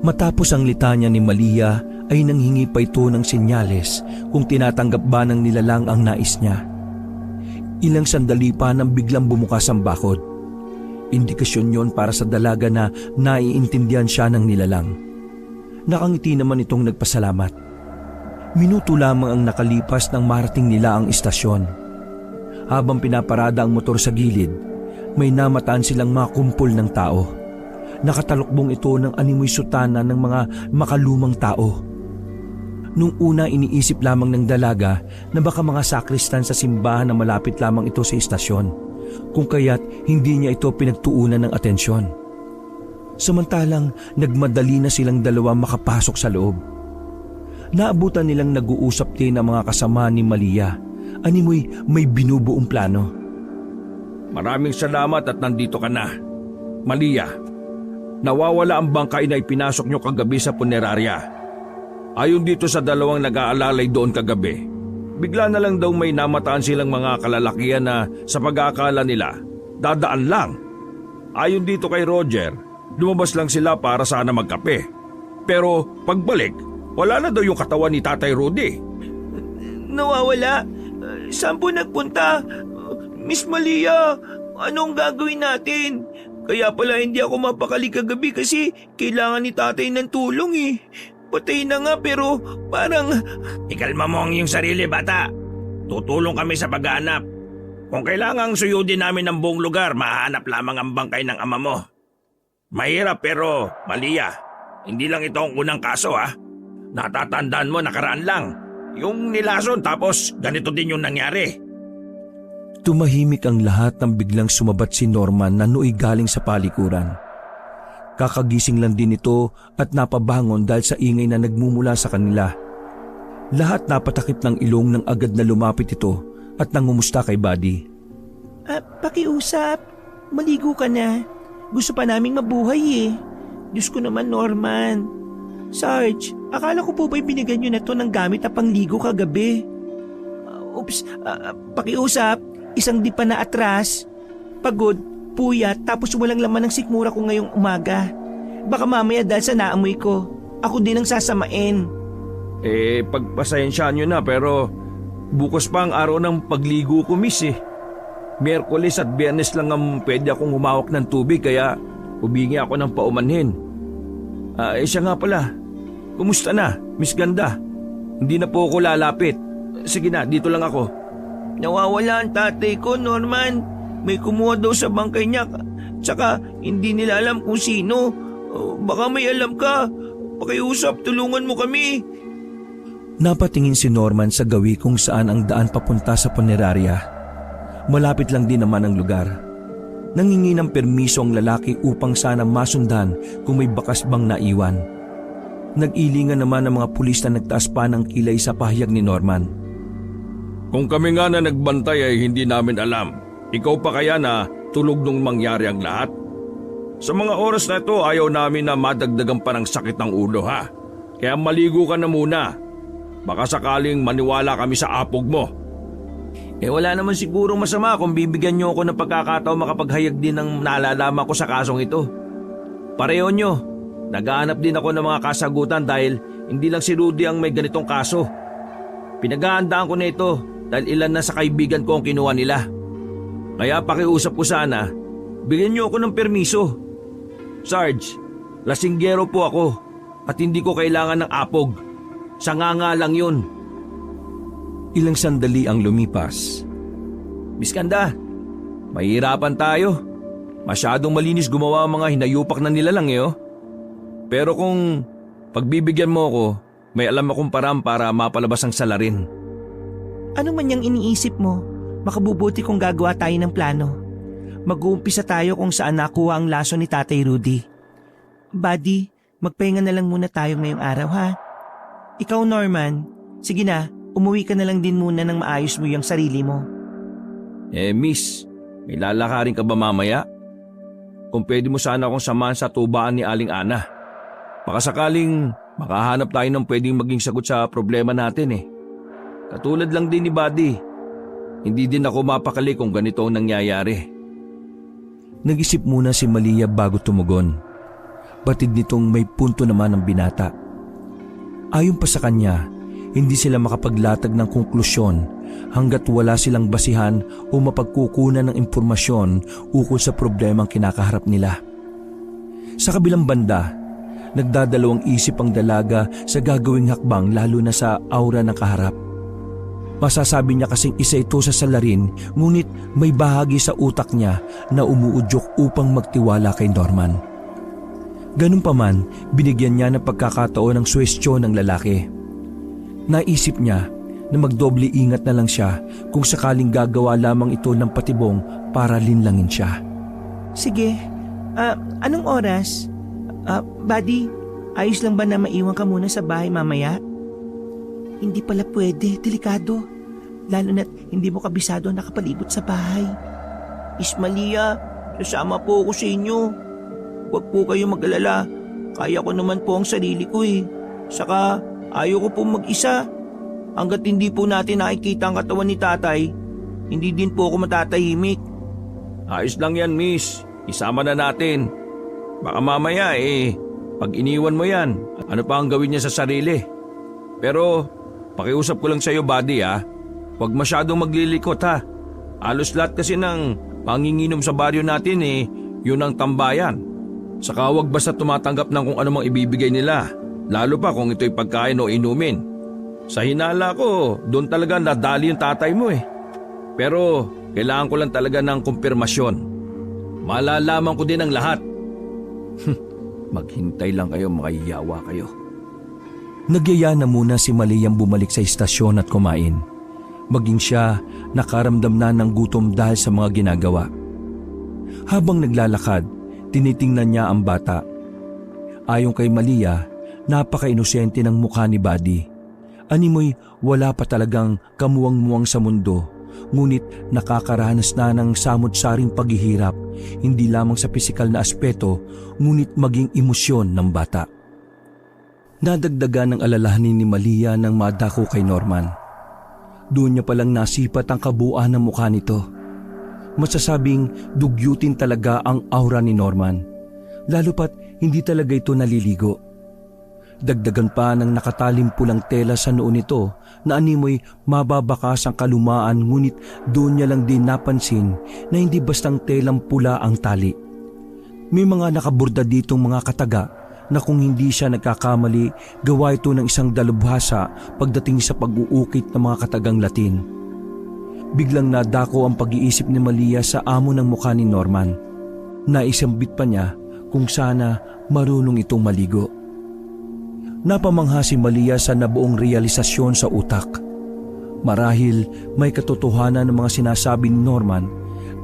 Matapos ang litanya ni Malia ay nanghingi pa ito ng senyales kung tinatanggap ba ng nilalang ang nais niya. Ilang sandali pa nang biglang bumukas ang bakod. Indikasyon yon para sa dalaga na naiintindihan siya ng nilalang. Nakangiti naman itong nagpasalamat. Minuto lamang ang nakalipas nang marating nila ang istasyon. Habang pinaparada ang motor sa gilid, may namataan silang mga kumpol ng tao. Nakatalukbong ito ng animoy sutana ng mga makalumang tao. Nung una iniisip lamang ng dalaga na baka mga sakristan sa simbahan na malapit lamang ito sa istasyon, kung kaya't hindi niya ito pinagtuunan ng atensyon. Samantalang nagmadali na silang dalawa makapasok sa loob. Naabutan nilang nag-uusap din ang mga kasama ni Malia. Animoy may binubuong plano. Maraming salamat at nandito ka na. Malia, nawawala ang bangkay na ipinasok nyo kagabi sa punerarya. Ayon dito sa dalawang nag-aalalay doon kagabi, bigla na lang daw may namataan silang mga kalalakihan na sa pag-aakala nila, dadaan lang. Ayon dito kay Roger, lumabas lang sila para sana magkape. Pero pagbalik, wala na daw yung katawan ni Tatay Rudy. Nawawala? Saan po nagpunta? Miss Malia, anong gagawin natin? Kaya pala hindi ako mapakali kagabi kasi kailangan ni tatay ng tulong eh. Patay na nga pero parang... Ikalma mo ang iyong sarili, bata. Tutulong kami sa paghahanap. Kung kailangang suyudin namin ang buong lugar, mahanap lamang ang bangkay ng ama mo. Mahirap pero, Malia, hindi lang ito ang unang kaso ha. Natatandaan mo nakaraan lang. Yung nilason tapos ganito din yung nangyari. Tumahimik ang lahat nang biglang sumabat si Norman na nooy galing sa palikuran. Kakagising lang din ito at napabangon dahil sa ingay na nagmumula sa kanila. Lahat napatakip ng ilong nang agad na lumapit ito at nangumusta kay Buddy. Pakiusap, maligo ka na. Gusto pa naming mabuhay eh. Diyos ko naman, Norman. Sarge, akala ko po ba'y binigyan nyo na to ng gamit na pangligo kagabi? Pakiusap, isang di pa na atras. Pagod, puyat, tapos walang laman ng sikmura ko ngayong umaga. Baka mamaya dahil sa naamoy ko, ako din ang sasamain. Pagpasayensyaan nyo na pero bukas pa ang araw ng pagligo ko, miss eh. Miyerkules at Biyernes lang ang pwede akong humawak ng tubig kaya humingi ako ng paumanhin. Siya nga pala, kumusta na, Miss Ganda? Hindi na po ako lalapit. Sige na, dito lang ako. Nawawala ang tatay ko, Norman. May kumuha daw sa bangkay niya. Tsaka hindi nila alam kung sino. Baka may alam ka. Pakiusap, tulungan mo kami. Napatingin si Norman sa gawi kung saan ang daan papunta sa punerarya. Malapit lang din naman ang lugar. Nangingi ng permiso ang lalaki upang sana masundan kung may bakas bang naiwan. Nag-ilingan naman ang mga pulis na nagtaas pa ng kilay sa pahayag ni Norman. Kung kami nga na nagbantay ay hindi namin alam. Ikaw pa kaya na tulog nung mangyari ang lahat? Sa mga oras na ito ayaw namin na madagdagan pa ng sakit ng ulo ha. Kaya maligo ka na muna. Baka sakaling maniwala kami sa apog mo. Wala naman sigurong masama kung bibigyan niyo ako ng pagkakataon makapaghayag din ng naalalaman ko sa kasong ito. Pareho niyo, naghahanap din ako ng mga kasagutan dahil hindi lang si Rudy ang may ganitong kaso. Pinaghahandaan ko na ito dahil ilan na sa kaibigan ko ang kinuha nila. Kaya pakiusap ko sana, bigyan niyo ako ng permiso. Sarge, lasinggero po ako at hindi ko kailangan ng apog. Sanganga lang yun. Ilang sandali ang lumipas. Miss Ganda, mahihirapan tayo. Masyadong malinis gumawa ang mga hinayupak na nilalang oh. Pero kung pagbibigyan mo ako, may alam akong paraan para mapalabas ang salarin. Ano man yung iniisip mo, makabubuti kung gagawa tayo ng plano. Mag-uumpisa tayo kung saan nakuha ang laso ni Tatay Rudy. Buddy, magpahinga na lang muna tayo ngayong araw ha. Ikaw Norman, sige na. Umuwi ka na lang din muna nang maayos mo yung sarili mo. Miss, may lalakarin ka ba mamaya? Kung pwede mo sana akong samahan sa tubaan ni Aling Ana. Baka sakaling makahanap tayo ng pwedeng maging sagot sa problema natin eh. Katulad lang din ni Buddy. Hindi din ako mapakali kung ganito ang nangyayari. Nag-isip muna si Malia bago tumugon. Batid nitong may punto naman ang binata. Ayon pa sa kanya, hindi sila makapaglatag ng konklusyon hanggat wala silang basihan o mapagkukunan ng impormasyon ukol sa problemang kinakaharap nila. Sa kabilang banda, nagdadalawang isip ang dalaga sa gagawing hakbang lalo na sa aura ng kaharap. Masasabi niya kasing isa ito sa salarin, ngunit may bahagi sa utak niya na umuudyok upang magtiwala kay Norman. Ganun pa man, binigyan niya ng pagkakataon ng suwestyon ng lalaki. Naisip niya na magdoble ingat na lang siya kung sakaling gagawa lamang ito ng patibong para linlangin siya. Sige, anong oras? Buddy, ayos lang ba na maiwan ka muna sa bahay mamaya? Hindi pala pwede, delikado. Lalo na't hindi mo kabisado nakapalibot sa bahay. Miss Malia, sasama po ako sa inyo. Huwag po kayo mag-alala. Kaya ko naman po ang sarili ko eh. Saka ayaw ko po mag-isa. Hanggat hindi po natin nakikita ang katawan ni tatay, hindi din po ako matatahimik. Ayos lang yan, miss. Isama na natin. Baka mamaya pag iniwan mo yan, ano pa ang gawin niya sa sarili? Pero pakiusap ko lang sa'yo, buddy Huwag masyadong maglilikot ha. Halos lahat kasi ng panginginom sa baryo natin yun ang tambayan. Saka huwag basta tumatanggap ng kung ano mang ibibigay nila. Lalo pa kung ito'y pagkain o inumin. Sa hinala ko, doon talaga nadali yung tatay mo Pero kailangan ko lang talaga ng kumpirmasyon. Malalaman ko din ang lahat. Maghintay lang kayo, makayawa kayo. Nagyaya na muna si Maliyang bumalik sa istasyon at kumain. Maging siya nakaramdam na ng gutom dahil sa mga ginagawa. Habang naglalakad, tinitingnan niya ang bata. Ayon kay Malia, napaka-inosente ng mukha ni Buddy. Animoy wala pa talagang kamuwang-muwang sa mundo, ngunit nakakaranas na ng samot-saring paghihirap, hindi lamang sa pisikal na aspeto, ngunit maging emosyon ng bata. Nadagdagan ng alalahanin ni Malia nang madako kay Norman. Doon niya palang nasipat ang kabuuan ng mukha nito. Masasabing dugyutin talaga ang aura ni Norman, lalo pat hindi talaga ito naliligo. Dagdagan pa ng nakatalim pulang tela sa noo nito na animoy mababakas ang kalumaan, ngunit doon niya lang din napansin na hindi bastang telang pula ang tali. May mga nakaburda ditong mga kataga na kung hindi siya nagkakamali, gawa ito ng isang dalubhasa pagdating sa pag-uukit ng mga katagang Latin. Biglang nadako ang pag-iisip ni Malia sa amo ng mukha ni Norman. Naisambit pa niya kung sana marunong itong maligo. Napamangha si Malia sa nabuong realisasyon sa utak. Marahil may katotohanan ng mga sinasabi ni Norman,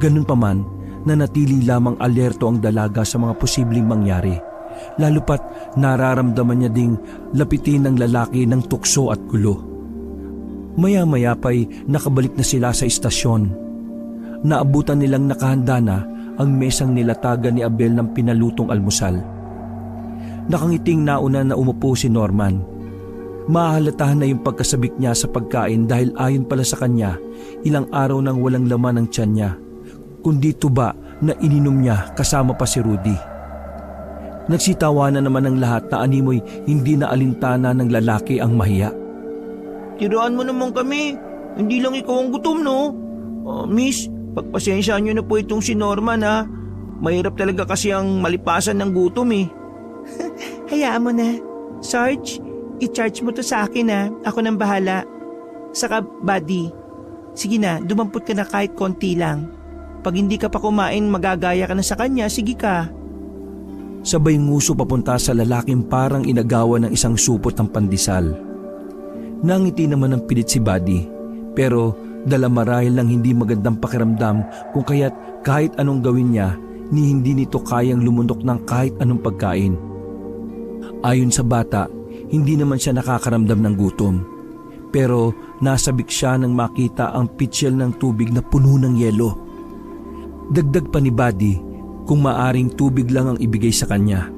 ganun pa man nanatili lamang alerto ang dalaga sa mga posibleng mangyari. Lalo pat nararamdaman niya ding lapitin ng lalaki ng tukso at gulo. Maya-maya pa'y nakabalik na sila sa istasyon. Naabutan nilang nakahanda na ang mesang nilatagan ni Abel ng pinalutong almusal. Nakangiting nauna na umupo si Norman. Mahalatahan na yung pagkasabik niya sa pagkain dahil ayon pala sa kanya, ilang araw nang walang laman ang tiyan niya, kundi tuba na ininom niya kasama pa si Rudy. Nagsitawanan naman ng lahat na animoy hindi na alintana ng lalaki ang mahiya. Tiraan mo naman kami. Hindi lang ikaw ang gutom, no? Miss, pagpasensyaan niyo na po itong si Norman, ha? Mahirap talaga kasi ang malipasan ng gutom, Hayaan mo na. Sarge, i-charge mo to sa akin, ha? Ako nang bahala. Saka, buddy, sige na, dumampot ka na kahit konti lang. Pag hindi ka pa kumain, magagaya ka na sa kanya, sige ka. Sabay nguso papunta sa lalaking parang inagawan ng isang supot ng pandesal. Nangiti naman ng pilit si Buddy, pero dala marahil ng hindi magandang pakiramdam kung kaya't kahit anong gawin niya, ni hindi nito kayang lumundok ng kahit anong pagkain. Ayon sa bata, hindi naman siya nakakaramdam ng gutom. Pero nasabik siya nang makita ang pitchel ng tubig na puno ng yelo. Dagdag pa ni Buddy, kung maaring tubig lang ang ibigay sa kanya.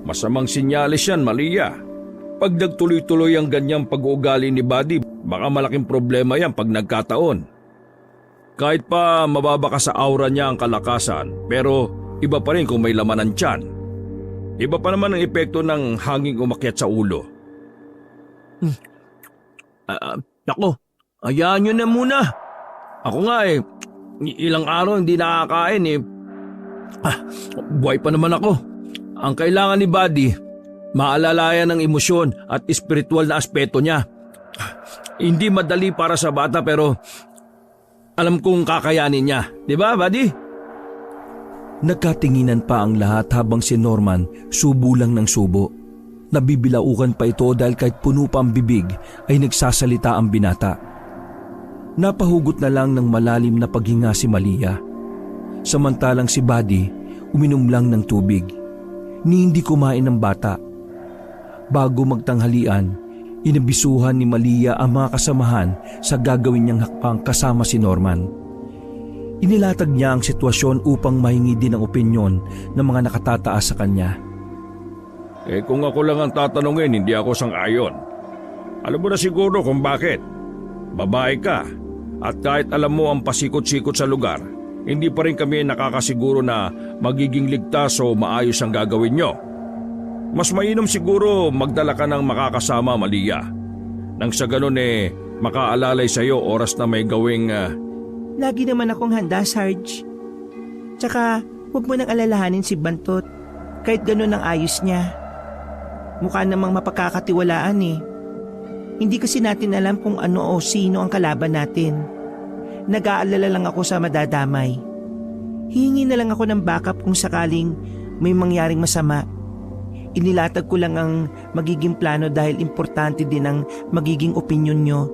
Masamang sinyalis yan, Malia. Pag nagtuloy-tuloy ang ganyang pag-uugali ni Buddy, baka malaking problema yan pag nagkataon. Kahit pa mababa ka sa aura niya ang kalakasan, pero iba pa rin kung may laman ng tiyan. Iba pa naman ang epekto ng hanging umakyat sa ulo. Nako, hayaan nyo na muna. Ako nga ilang araw hindi nakakain buhay pa naman ako. Ang kailangan ni Buddy, maalalayan ng emosyon at espiritual na aspeto niya. Hindi madali para sa bata pero alam kong kakayanin niya. Di ba, buddy? Nagkatinginan pa ang lahat habang si Norman subo lang ng subo. Nabibilaukan pa ito dahil kahit puno pa ang bibig ay nagsasalita ang binata. Napahugot na lang ng malalim na paghinga si Malia. Samantalang si Buddy uminom lang ng tubig. Ni hindi kumain ng bata. Bago magtanghalian, inabisuhan ni Malia ang mga kasamahan sa gagawin niyang hakbang kasama si Norman. Inilatag niya ang sitwasyon upang mahingi din ang opinyon ng mga nakatataas sa kanya. Kung ako lang ang tatanungin, hindi ako sang-ayon. Alam mo na siguro kung bakit. Babae ka at kahit alam mo ang pasikot-sikot sa lugar, hindi pa rin kami nakakasiguro na magiging ligtas o maayos ang gagawin nyo. Mas mainam siguro magdala ka ng makakasama, Malia. Nang sa ganun makaalalay sa'yo oras na may gawing... Lagi naman akong handa, Sarge. Tsaka, huwag mo nang alalahanin si Bantot. Kahit ganun ang ayos niya. Mukha namang mapagkakatiwalaan Hindi kasi natin alam kung ano o sino ang kalaban natin. Nag-aalala lang ako sa madadamay. Hihingi na lang ako ng backup kung sakaling may mangyaring masama. Inilatag ko lang ang magiging plano dahil importante din ang magiging opinyon nyo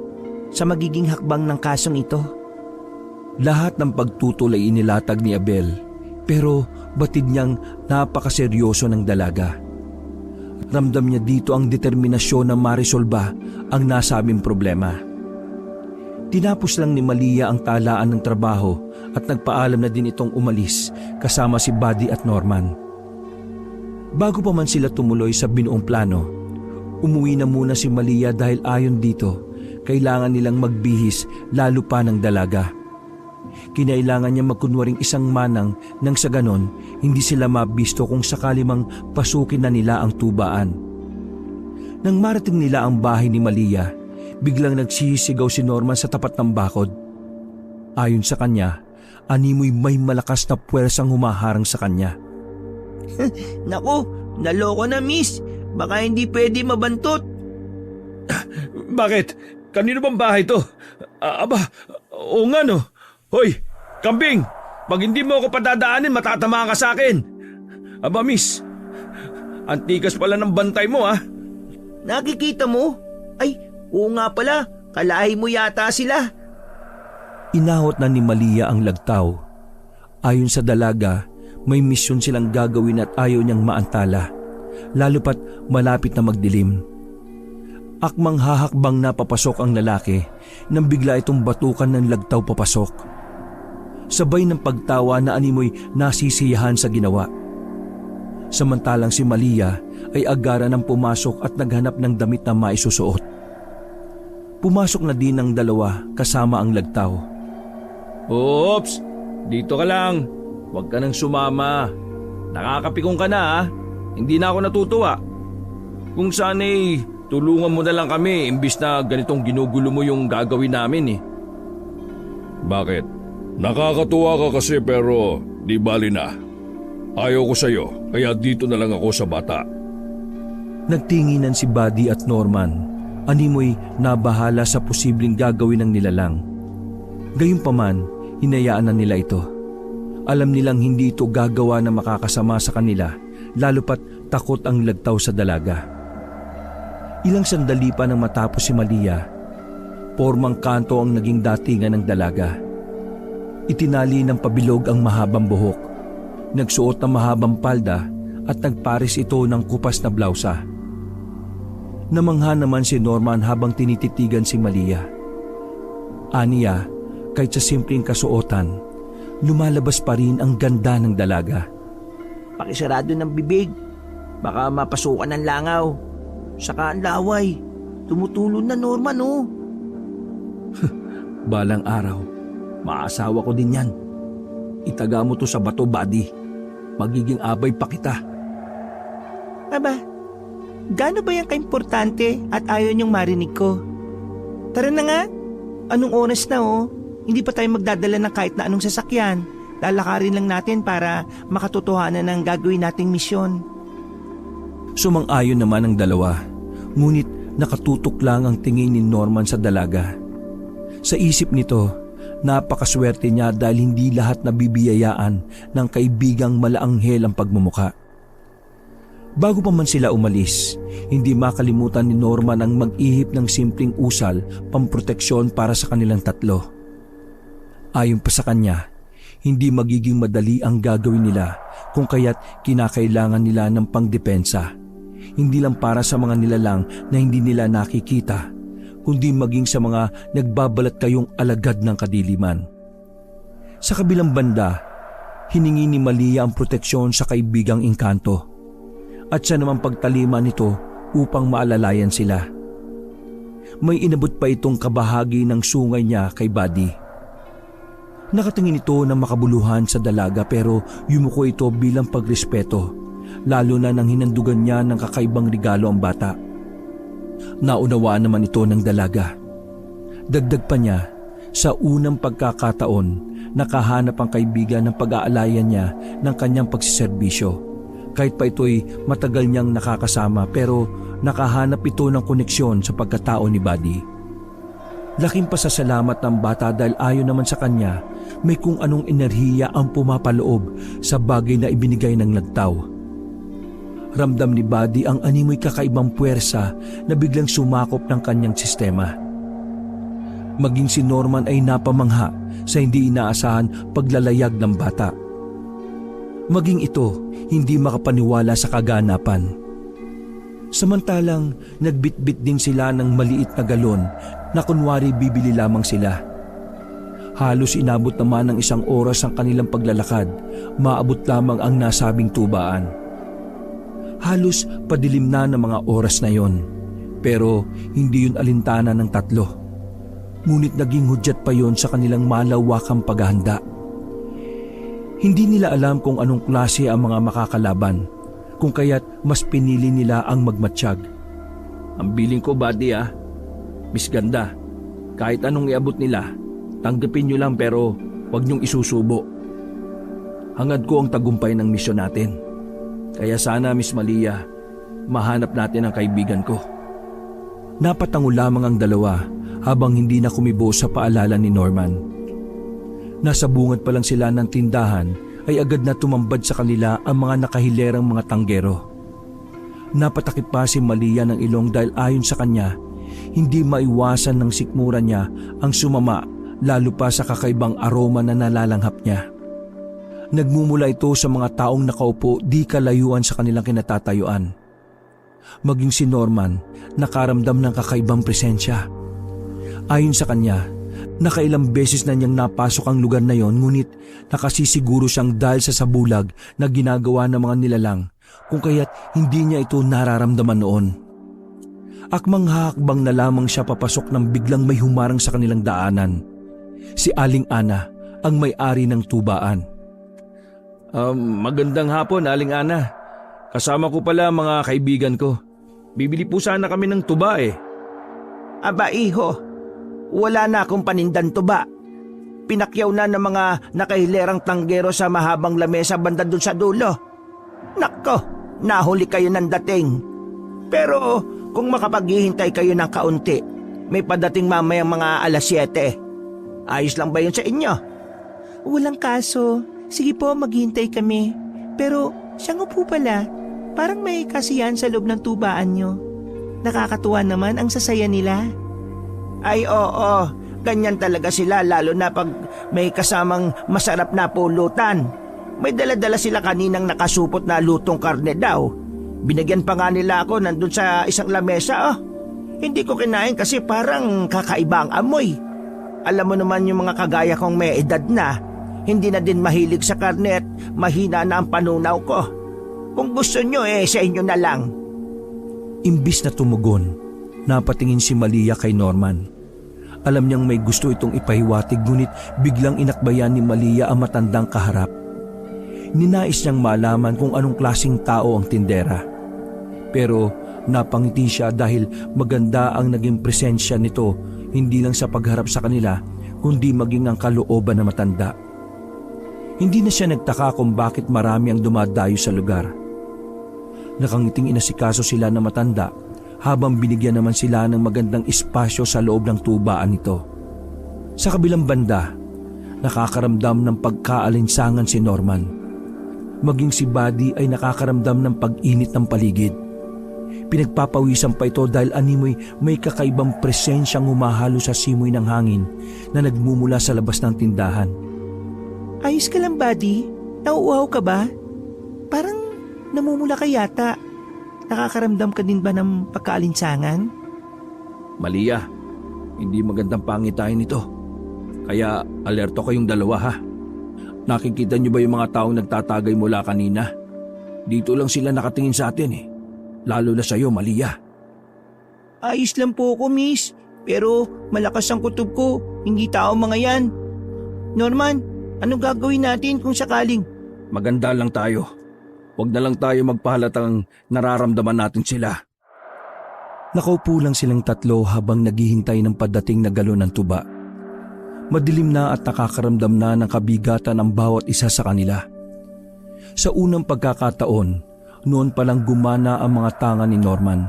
sa magiging hakbang ng kasong ito. Lahat ng pagtutol ay inilatag ni Abel, pero batid niyang napakaseryoso ng dalaga. Ramdam niya dito ang determinasyon na marisolba ang nasabing problema. Tinapos lang ni Malia ang talaan ng trabaho at nagpaalam na din itong umalis kasama si Buddy at Norman. Bago pa man sila tumuloy sa binuong plano, umuwi na muna si Malia dahil ayon dito, kailangan nilang magbihis lalo pa ng dalaga. Kinailangan niya magkunwaring isang manang nang sa ganon hindi sila mabisto kung sakali mang pasukin na nila ang tubaan. Nang marating nila ang bahay ni Malia, biglang nagsisigaw si Norman sa tapat ng bakod. Ayon sa kanya, animoy may malakas na puwersang humaharang sa kanya. Naku, naloko na miss. Baka hindi pwede mabantot. Bakit? Kanino bang bahay to? Oo nga no. Hoy, kambing! Pag hindi mo ako padadaanin, matatama ka sa akin. Aba miss, antikas pala ng bantay mo Nakikita mo? Ay, oo nga pala. Kalahi mo yata sila. Inahot na ni Malia ang lagtaw. Ayon sa dalaga, may misyon silang gagawin at ayaw niyang maantala, lalo pat malapit na magdilim. Akmang hahakbang na papasok ang lalaki nang bigla itong batukan ng lagtaw papasok. Sabay ng pagtawa na animoy nasisiyahan sa ginawa. Samantalang si Malia ay agara ng pumasok at naghanap ng damit na maisusuot. Pumasok na din ang dalawa kasama ang lagtaw. Oops! Dito ka lang. Huwag ka nang sumama. Nakakapikong ka na Hindi na ako natutuwa. Kung sana'y tulungan mo na lang kami imbis na ganitong ginugulo mo yung gagawin namin Bakit? Nakakatuwa ka kasi pero di bali na. Ayaw ko sa'yo kaya dito na lang ako sa bata. Nagtinginan si Buddy at Norman. Animoy nabahala sa posibleng gagawin ng nilalang. Gayunpaman, hinayaan na nila ito. Alam nilang hindi ito gagawa na makakasama sa kanila, lalo pat takot ang lagtaw sa dalaga. Ilang sandali pa nang matapos si Malia, pormang kanto ang naging datingan ng dalaga. Itinali ng pabilog ang mahabang buhok, nagsuot ng mahabang palda at nagparis ito ng kupas na blausa. Namangha naman si Norman habang tinititigan si Malia. Aniya, kahit sa simpleng kasuotan, lumalabas pa rin ang ganda ng dalaga. Pakisarado ng bibig. Baka mapasukan ng langaw. Saka ang laway. Tumutulon na, Norman Balang araw, maasawa ko din yan. Itaga mo to sa bato, Buddy. Magiging abay pa kita. Aba, gaano ba yan kaimportante at ayaw niyong marinig ko? Tara na nga. Anong oras na Hindi pa tayo magdadala ng kahit na anong sasakyan. Lalakarin lang natin para makatotohanan ng gagawin nating misyon. Sumang-ayon naman ang dalawa. Ngunit nakatutok lang ang tingin ni Norman sa dalaga. Sa isip nito, napakaswerte niya dahil hindi lahat nabibiyayaan ng kaibigang malaanghel ang pagmumuka. Bago pa man sila umalis, hindi makalimutan ni Norman ang mag-ihip ng simpleng usal pamproteksyon para sa kanilang tatlo. Ayon pa sa kanya, hindi magiging madali ang gagawin nila kung kaya't kinakailangan nila ng pangdepensa. Hindi lang para sa mga nilalang na hindi nila nakikita, kundi maging sa mga nagbabalat kayong alagad ng kadiliman. Sa kabilang banda, hiningi ni Malia ang proteksyon sa kaibigang Engkanto at siya naman pagtalima nito upang maalalayan sila. May inabot pa itong kabahagi ng sungay niya kay Buddy. Nakatingin ito ng makabuluhan sa dalaga pero yumuko ito bilang pagrespeto, lalo na nang hinandugan niya ng kakaibang regalo ang bata. Naunawaan naman ito ng dalaga. Dagdag pa niya, sa unang pagkakataon, nakahanap ang kaibigan ng pag-aalayan niya ng kanyang pagsiserbisyo. Kahit pa ito'y matagal niyang nakakasama pero nakahanap ito ng koneksyon sa pagkatao ni Buddy. Laking pasasalamat ng bata dahil ayon naman sa kanya, may kung anong enerhiya ang pumapaloob sa bagay na ibinigay ng lagtaw. Ramdam ni Buddy ang animoy kakaibang puwersa na biglang sumakop ng kanyang sistema. Maging si Norman ay napamangha sa hindi inaasahan paglalayag ng bata. Maging ito, hindi makapaniwala sa kaganapan. Samantalang nagbitbit din sila ng maliit na galon na kunwari bibili lamang sila. Halos inabot naman ng 1 oras ang kanilang paglalakad, maabot lamang ang nasabing tubaan. Halos padilim na ng mga oras na yon, pero hindi yun alintana ng tatlo. Ngunit naging hudyat pa yon sa kanilang malawakang paghahanda. Hindi nila alam kung anong klase ang mga makakalaban, kung kaya't mas pinili nila ang magmatsyag. Ang biling ko, Buddy Miss Ganda, kahit anong iabot nila, tanggapin nyo lang pero huwag nyong isusubo. Hangad ko ang tagumpay ng misyon natin. Kaya sana, Miss Malia, mahanap natin ang kaibigan ko. Napatango lamang ang dalawa habang hindi na kumibo sa paalala ni Norman. Nasa bungad pa lang sila ng tindahan ay agad na tumambad sa kanila ang mga nakahilerang mga tanggero. Napatakip pa si Malia ng ilong dahil ayon sa kanya, hindi maiwasan ng sikmura niya ang sumama lalo pa sa kakaibang aroma na nalalanghap niya. Nagmumula ito sa mga taong nakaupo di kalayuan sa kanilang kinatatayuan. Maging si Norman nakaramdam ng kakaibang presensya. Ayon sa kanya, nakailang beses na niyang napasok ang lugar na yon ngunit nakasisiguro siyang dahil sa sabulag na ginagawa ng mga nilalang kung kaya't hindi niya ito nararamdaman noon. Akmang hakbang na lamang siya papasok nang biglang may humarang sa kanilang daanan. Si Aling Ana, ang may-ari ng tubaan. Magandang hapon, Aling Ana. Kasama ko pala mga kaibigan ko. Bibili po sana kami ng tuba Aba iho, wala na akong panindan tuba. Pinakyaw na ng mga nakahilerang tanggero sa mahabang lamesa banda dun sa dulo. Nako, nahuli kayo ng dating. Pero kung makapaghihintay kayo ng kaunti, may padating mamayang mga 7:00. Ayos lang ba yun sa inyo? Walang kaso. Sige po, maghihintay kami. Pero siya nga po pala, parang may kasiyahan sa loob ng tubaan nyo. Nakakatuwa naman ang sasaya nila. Ay oo, ganyan talaga sila lalo na pag may kasamang masarap na pulutan. May dala-dala sila kaninang nakasupot na lutong karne daw. Binigyan pa nga nila ako nandun sa isang lamesa Hindi ko kinain kasi parang kakaiba ang amoy. Alam mo naman yung mga kagaya kong may edad na, hindi na din mahilig sa karne at mahina na ang panunaw ko. Kung gusto nyo sa inyo na lang. Imbis na tumugon, napatingin si Malia kay Norman. Alam niyang may gusto itong ipahiwatig ngunit biglang inakbayan ni Malia ang matandang kaharap. Ninais niyang malaman kung anong klaseng tao ang tindera. Pero napangiti siya dahil maganda ang naging presensya nito hindi lang sa pagharap sa kanila kundi maging ang kalooban na matanda. Hindi na siya nagtaka kung bakit marami ang dumadayo sa lugar. Nakangiting inasikaso sila na matanda habang binigyan naman sila ng magandang espasyo sa loob ng tubaan nito. Sa kabilang banda, nakakaramdam ng pagkaalinsangan si Norman. Maging si Buddy ay nakakaramdam ng pag-init ng paligid. Pinagpapawisan pa ito dahil animoy may kakaibang presensyang humahalo sa simoy ng hangin na nagmumula sa labas ng tindahan. Ayos ka lang, Buddy? Nauuhaw ka ba? Parang namumula ka yata. Nakakaramdam ka din ba ng pagkaalinsangan? Malia, hindi magandang pangitain ito. Kaya alerto kayong dalawa ha. Nakikita niyo ba yung mga taong nagtatagay mula kanina? Dito lang sila nakatingin sa atin eh. Lalo na sa'yo, Malia. Ayos lang po ako, miss. Pero malakas ang kutob ko. Hindi tao mga yan. Norman, anong gagawin natin kung sakaling? Maganda lang tayo. Huwag na lang tayo magpahalatang nararamdaman natin sila. Nakaupo lang silang tatlo habang naghihintay ng padating na galon ng tuba. Madilim na at nakakaramdam na ng kabigatan ang bawat isa sa kanila. Sa unang pagkakataon, noon palang gumana ang mga tanga ni Norman.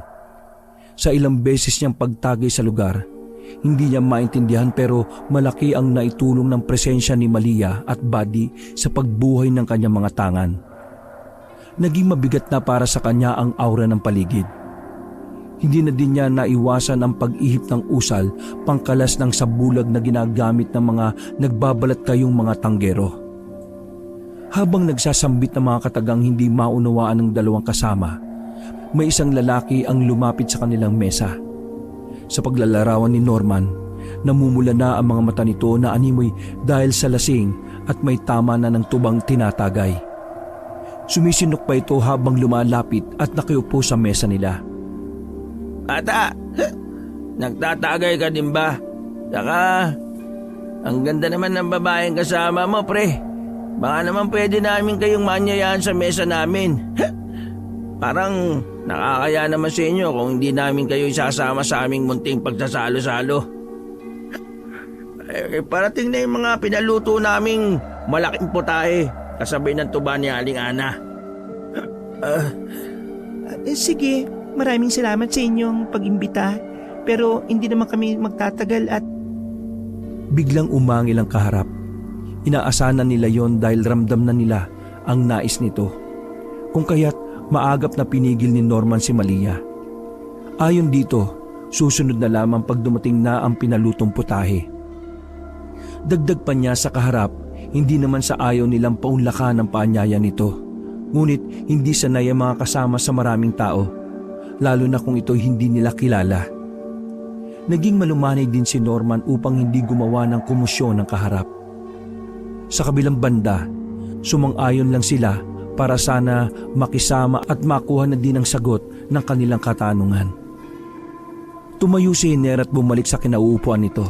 Sa ilang beses niyang pagtagay sa lugar, hindi niya maintindihan pero malaki ang naitulong ng presensya ni Malia at Buddy sa pagbuhay ng kanyang mga tangan. Naging mabigat na para sa kanya ang aura ng paligid. Hindi na din niya naiwasan ang pag-ihip ng usal pangkalas ng sabulag na ginagamit ng mga nagbabalat kayong mga tanggero. Habang nagsasambit ng mga katagang hindi maunawaan ng dalawang kasama, may isang lalaki ang lumapit sa kanilang mesa. Sa paglalarawan ni Norman, namumula na ang mga mata nito na animoy dahil sa lasing at may tama na ng tubang tinatagay. Sumisinok pa ito habang lumalapit at nakiupo sa mesa nila. Ata, nagtatagay ka din ba? Saka, ang ganda naman ng babaeng kasama mo, pre. Baka naman pwede namin kayong manyayaan sa mesa namin. Parang nakakaya naman sa inyo kung hindi namin kayo isasama sa aming munting pagsasalo-salo. Parating na yung mga pinaluto naming malaking putahe kasabay ng tuba ni Aling Ana. Sige, maraming salamat sa inyong pag-imbita. Pero hindi naman kami magtatagal at... Biglang umangil ang kaharap. Inaasahan nila yon dahil ramdam na nila ang nais nito. Kung kaya't maagap na pinigil ni Norman si Malia. Ayon dito, susunod na lamang pag dumating na ang pinalutong putahe. Dagdag pa niya sa kaharap, hindi naman sa ayaw nilang paunlakan ang paanyaya nito. Ngunit hindi sanay ang mga kasama sa maraming tao, lalo na kung ito'y hindi nila kilala. Naging malumanay din si Norman upang hindi gumawa ng komosyon ng kaharap. Sa kabilang banda, sumang-ayon lang sila para sana makisama at makuha na din ang sagot ng kanilang katanungan. Tumayo si Hiner at bumalik sa kinauupuan nito.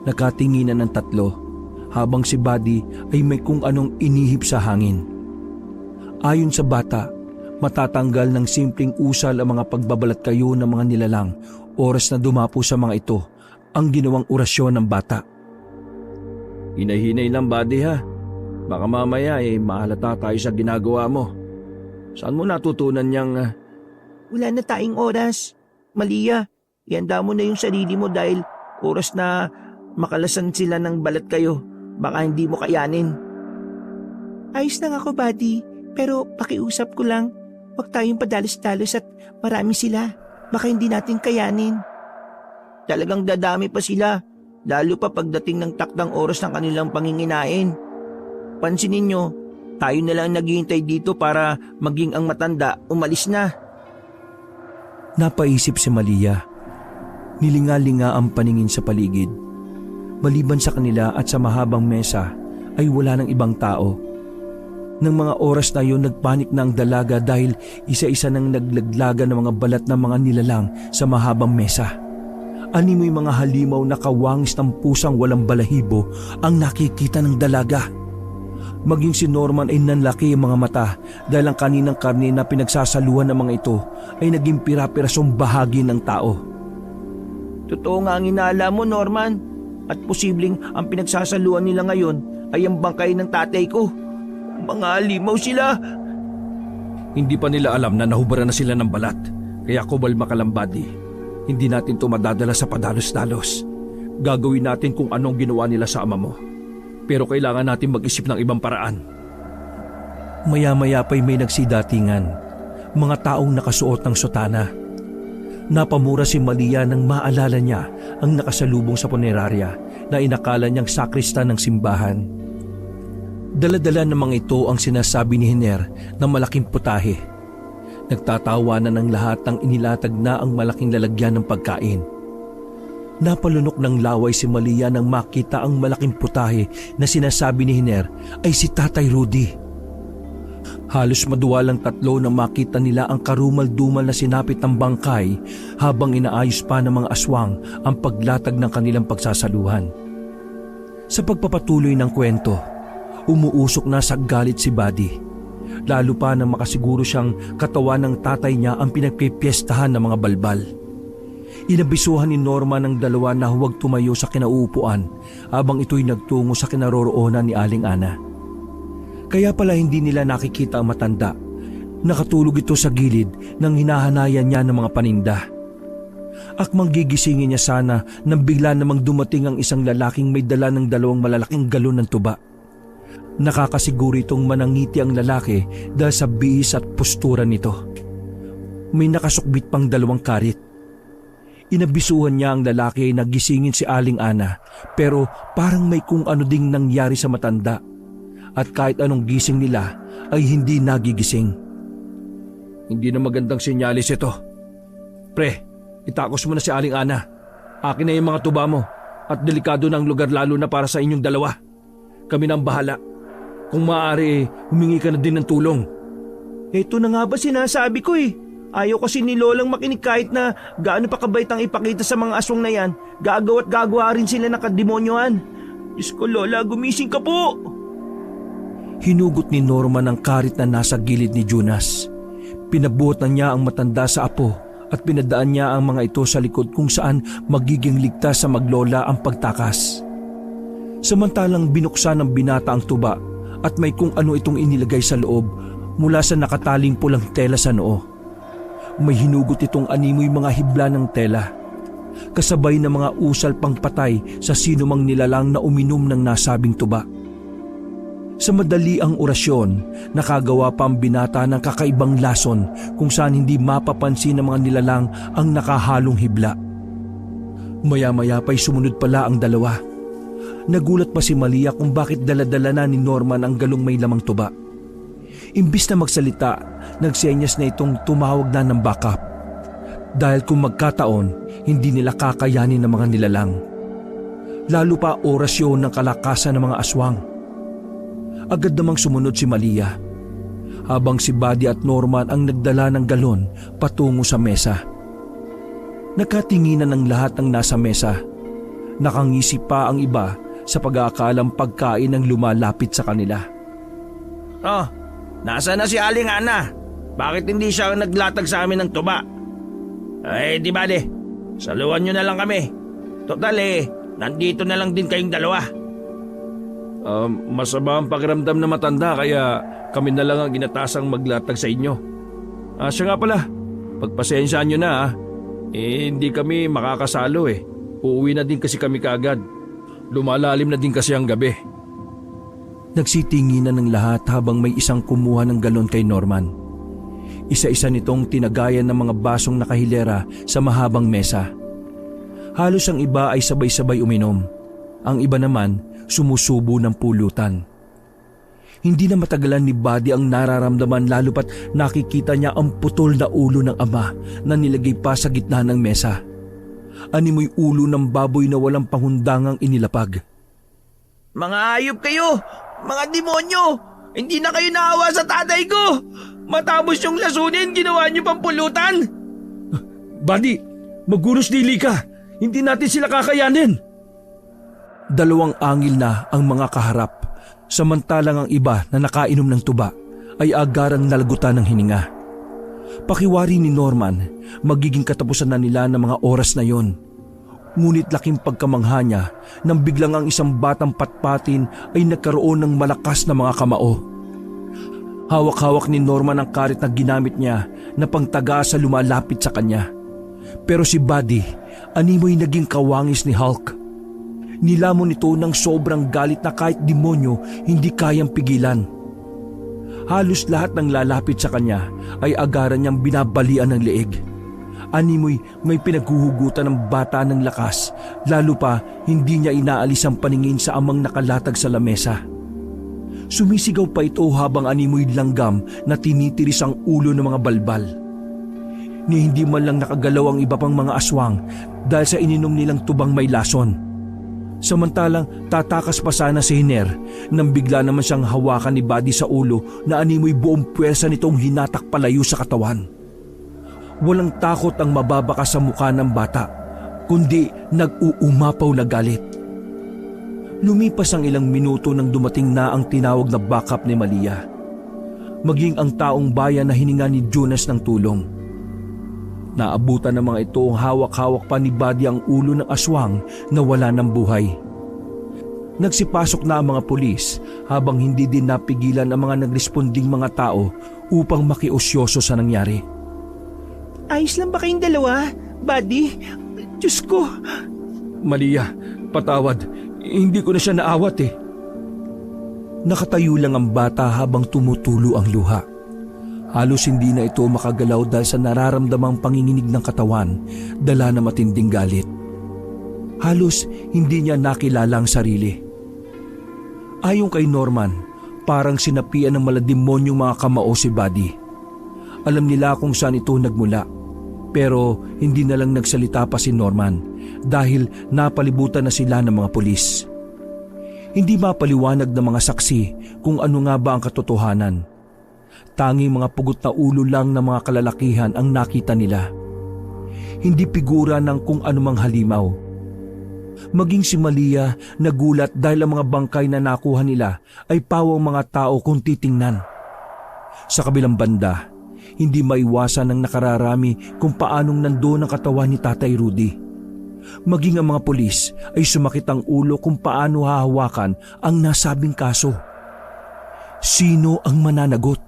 Nakatinginan ng tatlo habang si Buddy ay may kung anong inihip sa hangin. Ayon sa bata, matatanggal ng simpleng usal ang mga pagbabalat kayo ng mga nilalang oras na dumapo sa mga ito ang ginawang orasyon ng bata. Hinay-hinay lang, Buddy ha. Baka mamaya mahalata tayo sa ginagawa mo. Saan mo natutunan niyang... Wala na tayong oras. Malia, ihanda mo na yung sarili mo dahil oras na makalasan sila ng balat kayo. Baka hindi mo kayanin. Ayos lang ako, Buddy. Pero pakiusap ko lang, huwag tayong padalos-dalos at marami sila. Baka hindi natin kayanin. Talagang dadami pa sila. Lalo pa pagdating ng takdang oras ng kanilang panginginain. Pansinin nyo, tayo na lang naghihintay dito para maging ang matanda umalis na. Napaisip si Malia. Nilinga-linga ang paningin sa paligid. Maliban sa kanila at sa mahabang mesa ay wala ng ibang tao. Nang mga oras na yun, nagpanik na ang dalaga dahil isa-isa nang naglaglaga ng mga balat ng mga nilalang sa mahabang mesa. Animoy mga halimaw na kawangis ng pusang walang balahibo ang nakikita ng dalaga. Maging si Norman ay nanlaki ang mga mata dahil ang kaninang karne na pinagsasaluhan ng mga ito ay naging pira-pirasong bahagi ng tao. Totoo nga ang inala mo, Norman. At posibleng ang pinagsasaluhan nila ngayon ay ang bangkay ng tatay ko. Mga halimaw sila. Hindi pa nila alam na nahubaran na sila ng balat. Kaya kumalma ka lang, buddy. Hindi natin to madadala sa padalos-dalos. Gagawin natin kung anong ginawa nila sa ama mo. Pero kailangan natin mag-isip ng ibang paraan. Maya-maya pa'y may nagsidatingan, mga taong nakasuot ng sotana. Napamura si Malia nang maalala niya ang nakasalubong sa punerarya na inakala niyang sakristan ng simbahan. Dala-dala ng mga ito ang sinasabi ni Hiner na malaking putahe. Nagtatawanan ng lahat ng inilatag na ang malaking lalagyan ng pagkain. Napalunok ng laway si Malia nang makita ang malaking putahe na sinasabi ni Hiner ay si Tatay Rudy. Halos maduwalang tatlo na makita nila ang karumal-dumal na sinapit ng bangkay habang inaayos pa ng mga aswang ang paglatag ng kanilang pagsasaluhan. Sa pagpapatuloy ng kwento, umuusok na sa galit si Buddy. Lalo pa nang makasiguro siyang katawan ng tatay niya ang pinagpipiestahan ng mga balbal. Inabisuhan ni Norma ng dalawa na huwag tumayo sa kinauupuan habang ito'y nagtungo sa kinaroroonan ni Aling Ana. Kaya pala hindi nila nakikita ang matanda. Nakatulog ito sa gilid nang hinahanayan niya ng mga paninda. Akmang gigisingin niya sana nang bigla namang dumating ang isang lalaking may dala ng dalawang malalaking galon ng tuba. Nakakasiguro itong manangiti ang lalaki dahil sa bihis at postura nito. May nakasukbit pang dalawang karit. Inabisuhan niya ang lalaki na gisingin si Aling Ana pero parang may kung ano ding nangyari sa matanda. At kahit anong gising nila ay hindi nagigising. Hindi na magandang senyalis ito. Pre, itakos mo na si Aling Ana. Akin na yung mga tuba mo at delikado na ang lugar lalo na para sa inyong dalawa. Kami na ang bahala. Kung maaari, humingi ka na din ng tulong. Ito na nga ba sinasabi ko eh. Ayaw kasi ni Lolang makinig kahit na gaano pa kabait ang ipakita sa mga aswang na yan. Gagaw at gagawa rin sila ng kademonyohan. Diyos ko Lola, gumising ka po! Hinugot ni Norma ng karit na nasa gilid ni Jonas. Pinabutan niya ang matanda sa apo at pinadaan niya ang mga ito sa likod kung saan magiging ligtas sa maglola ang pagtakas. Samantalang binuksan ng binata ang tuba at may kung ano itong inilagay sa loob mula sa nakataling pulang tela sa noo. May hinugot itong animoy mga hibla ng tela. Kasabay ng mga usal pang patay sa sinumang nilalang na uminom ng nasabing tuba. Sa madali ang orasyon, nakagawa pa ang binata ng kakaibang lason kung saan hindi mapapansin ng mga nilalang ang nakahalong hibla. Maya-maya pa'y sumunod pala ang dalawa. Nagulat pa si Malia kung bakit dala-dala na ni Norman ang galong may lamang tuba. Imbis na magsalita, nagsenyas na itong tumawag na ng backup. Dahil kung magkataon, hindi nila kakayanin ng mga nilalang. Lalo pa orasyon ng kalakasan ng mga aswang. Agad namang sumunod si Malia, habang si Buddy at Norman ang nagdala ng galon patungo sa mesa. Nakatinginan ng lahat ng nasa mesa. Nakangisi pa ang iba sa pag-aakalang pagkain ang lumalapit sa kanila. Oh, nasa na si Aling Ana? Bakit hindi siya naglatag sa amin ng tuba? Ay, di ba saluhan nyo na lang kami. Total nandito na lang din kayong dalawa. Masama ang pakiramdam na matanda kaya kami na lang ang ginatasang maglatag sa inyo. Siya nga pala, pagpasensyaan nyo na hindi kami makakasalo Uuwi na din kasi kami kaagad. Lumalalim na din kasi ang gabi. Nagsitinginan ng lahat habang may isang kumuha ng galon kay Norman. Isa-isa nitong tinagayan ng mga basong nakahilera sa mahabang mesa. Halos ang iba ay sabay-sabay uminom. Ang iba naman sumusubo ng pulutan. Hindi na matagalan ni Buddy ang nararamdaman lalo pat nakikita niya ang putol na ulo ng ama na nilagay pa sa gitna ng mesa. Animoy ulo ng baboy na walang panghundangang inilapag. Mga hayop kayo! Mga demonyo! Hindi na kayo naawa sa tatay ko! Matapos yung lasunin, ginawa niyo pang pulutan! Buddy, maguros dili ka! Hindi natin sila kakayanin! Dalawang angil na ang mga kaharap, samantalang ang iba na nakainom ng tuba ay agarang nalagutan ng hininga. Pakiwari ni Norman, magiging katapusan na nila ng mga oras na yon. Ngunit laking pagkamangha niya nang biglang ang isang batang patpatin ay nagkaroon ng malakas na mga kamao. Hawak-hawak ni Norman ang karit na ginamit niya na pangtaga sa lumalapit sa kanya. Pero si Buddy, animoy naging kawangis ni Hulk. Nilamon ito ng sobrang galit na kahit demonyo hindi kayang pigilan. Halos lahat ng lalapit sa kanya ay agaran niyang binabalian ng leeg. Animoy may pinaghuhugutan ng bata ng lakas, lalo pa hindi niya inaalis ang paningin sa amang nakalatag sa lamesa. Sumisigaw pa ito habang animoy langgam na tinitiris ang ulo ng mga balbal. Ni hindi man lang nakagalaw ang iba pang mga aswang dahil sa ininom nilang tubang may lason. Samantalang tatakas pa sana si Hiner nang bigla naman siyang hawakan ni Buddy sa ulo na animoy buong puwersa nitong hinatak palayo sa katawan. Walang takot ang mababaka sa mukha ng bata, kundi nag-uumapaw na galit. Lumipas ang ilang minuto nang dumating na ang tinawag na backup ni Malia. Maging ang taong bayan na hininga ni Jonas ng tulong. Naabutan ng mga ito ang hawak-hawak pa ni Buddy ang ulo ng aswang na wala ng buhay. Nagsipasok na ang mga pulis habang hindi din napigilan ang mga nagresponding mga tao upang makiusyoso sa nangyari. Ayos lang ba kayong dalawa, Buddy? Diyos ko. Malia, patawad. Hindi ko na siya naawat eh. Nakatayo lang ang bata habang tumutulo ang luha. Halos hindi na ito makagalaw dahil sa nararamdamang panginginig ng katawan, dala na matinding galit. Halos hindi niya nakilala ang sarili. Ayon kay Norman, parang sinapian ng malademonyong mga kamao si Buddy. Alam nila kung saan ito nagmula, pero hindi na lang nagsalita pa si Norman dahil napalibutan na sila ng mga pulis. Hindi mapaliwanag ng mga saksi kung ano nga ba ang katotohanan. Tanging mga pugot na ulo lang ng mga kalalakihan ang nakita nila. Hindi figura ng kung anumang halimaw. Maging si Malia nagulat dahil ang mga bangkay na nakuha nila ay pawang mga tao kung titingnan. Sa kabilang banda, hindi maiwasan ng nakararami kung paanong nandoon ang katawan ni Tatay Rudy. Maging ang mga pulis ay sumakit ang ulo kung paano hahawakan ang nasabing kaso. Sino ang mananagot?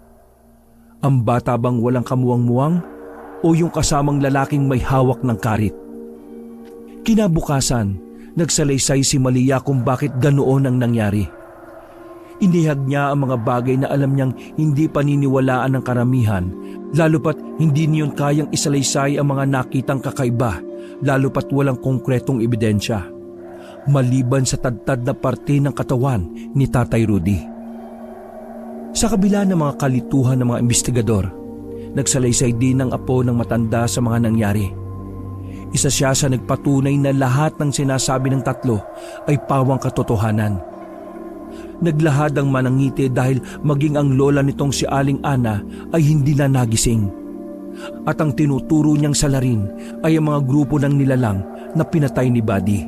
Ang bata bang walang kamuwang-muwang o yung kasamang lalaking may hawak ng karit? Kinabukasan, nagsalaysay si Malia kung bakit ganoon ang nangyari. Inihag niya ang mga bagay na alam niyang hindi paniniwalaan ng karamihan, lalo pat hindi niyon kayang isalaysay ang mga nakitang kakaiba, lalo pat walang konkretong ebidensya, maliban sa tadtad na parte ng katawan ni Tatay Rudy. Sa kabila ng mga kalituhan ng mga investigador, nagsalaysay din ang apo ng matanda sa mga nangyari. Isa siya sa nagpatunay na lahat ng sinasabi ng tatlo ay pawang katotohanan. Naglahad ang manangiti dahil maging ang lola nitong si Aling Ana ay hindi na nagising. At ang tinuturo niyang salarin ay ang mga grupo ng nilalang na pinatay ni Buddy.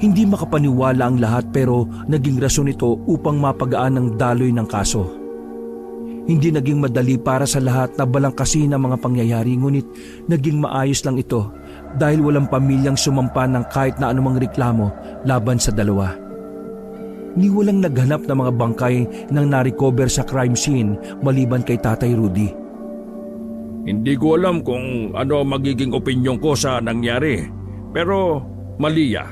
Hindi makapaniwala ang lahat pero naging rason ito upang mapagaan ang daloy ng kaso. Hindi naging madali para sa lahat na balangkasin ang mga pangyayari, ngunit naging maayos lang ito dahil walang pamilyang sumampa ng kahit na anumang reklamo laban sa dalawa. Ni walang naghanap ng mga bangkay nang narecover sa crime scene maliban kay Tatay Rudy. Hindi ko alam kung ano magiging opinyon ko sa nangyari. Pero, Malia,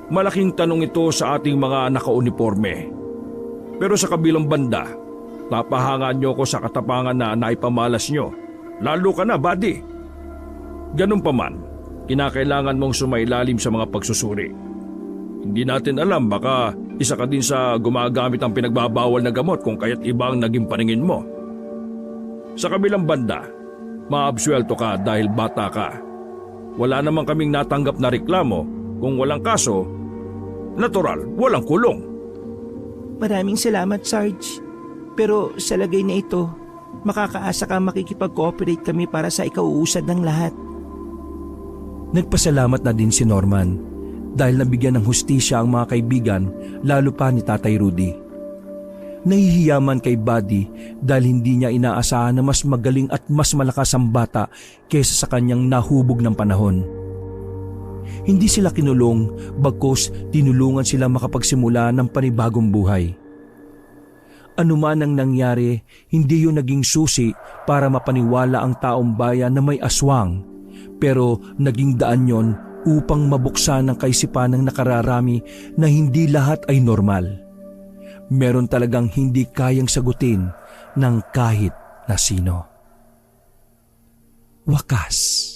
malaking tanong ito sa ating mga nakauniforme. Pero sa kabilang banda, napahangaan niyo ko sa katapangan na naipamalas niyo. Lalo ka na, Buddy. Ganun pa man, kinakailangan mong sumailalim sa mga pagsusuri. Hindi natin alam, baka isa ka din sa gumagamit ang pinagbabawal na gamot kung kaya't ibang naging paningin mo. Sa kabilang banda, maabsuelto ka dahil bata ka. Wala namang kaming natanggap na reklamo. Kung walang kaso, natural, walang kulong. Maraming salamat, Sarge. Pero sa lagay na ito, makakaasa ka makikipag-cooperate kami para sa ikauusad ng lahat. Nagpasalamat na din si Norman dahil nabigyan ng hustisya ang mga kaibigan, lalo pa ni Tatay Rudy. Nahihiyaman kay Buddy dahil hindi niya inaasahan na mas magaling at mas malakas ang bata kaysa sa kanyang nahubog ng panahon. Hindi sila kinulong, bagkus tinulungan sila makapagsimula ng panibagong buhay. Anuman ang nangyari, hindi yun naging susi para mapaniwala ang taong bayan na may aswang, pero naging daan yon upang mabuksan ang kaisipan ng nakararami na hindi lahat ay normal. Meron talagang hindi kayang sagutin ng kahit na sino. Wakas.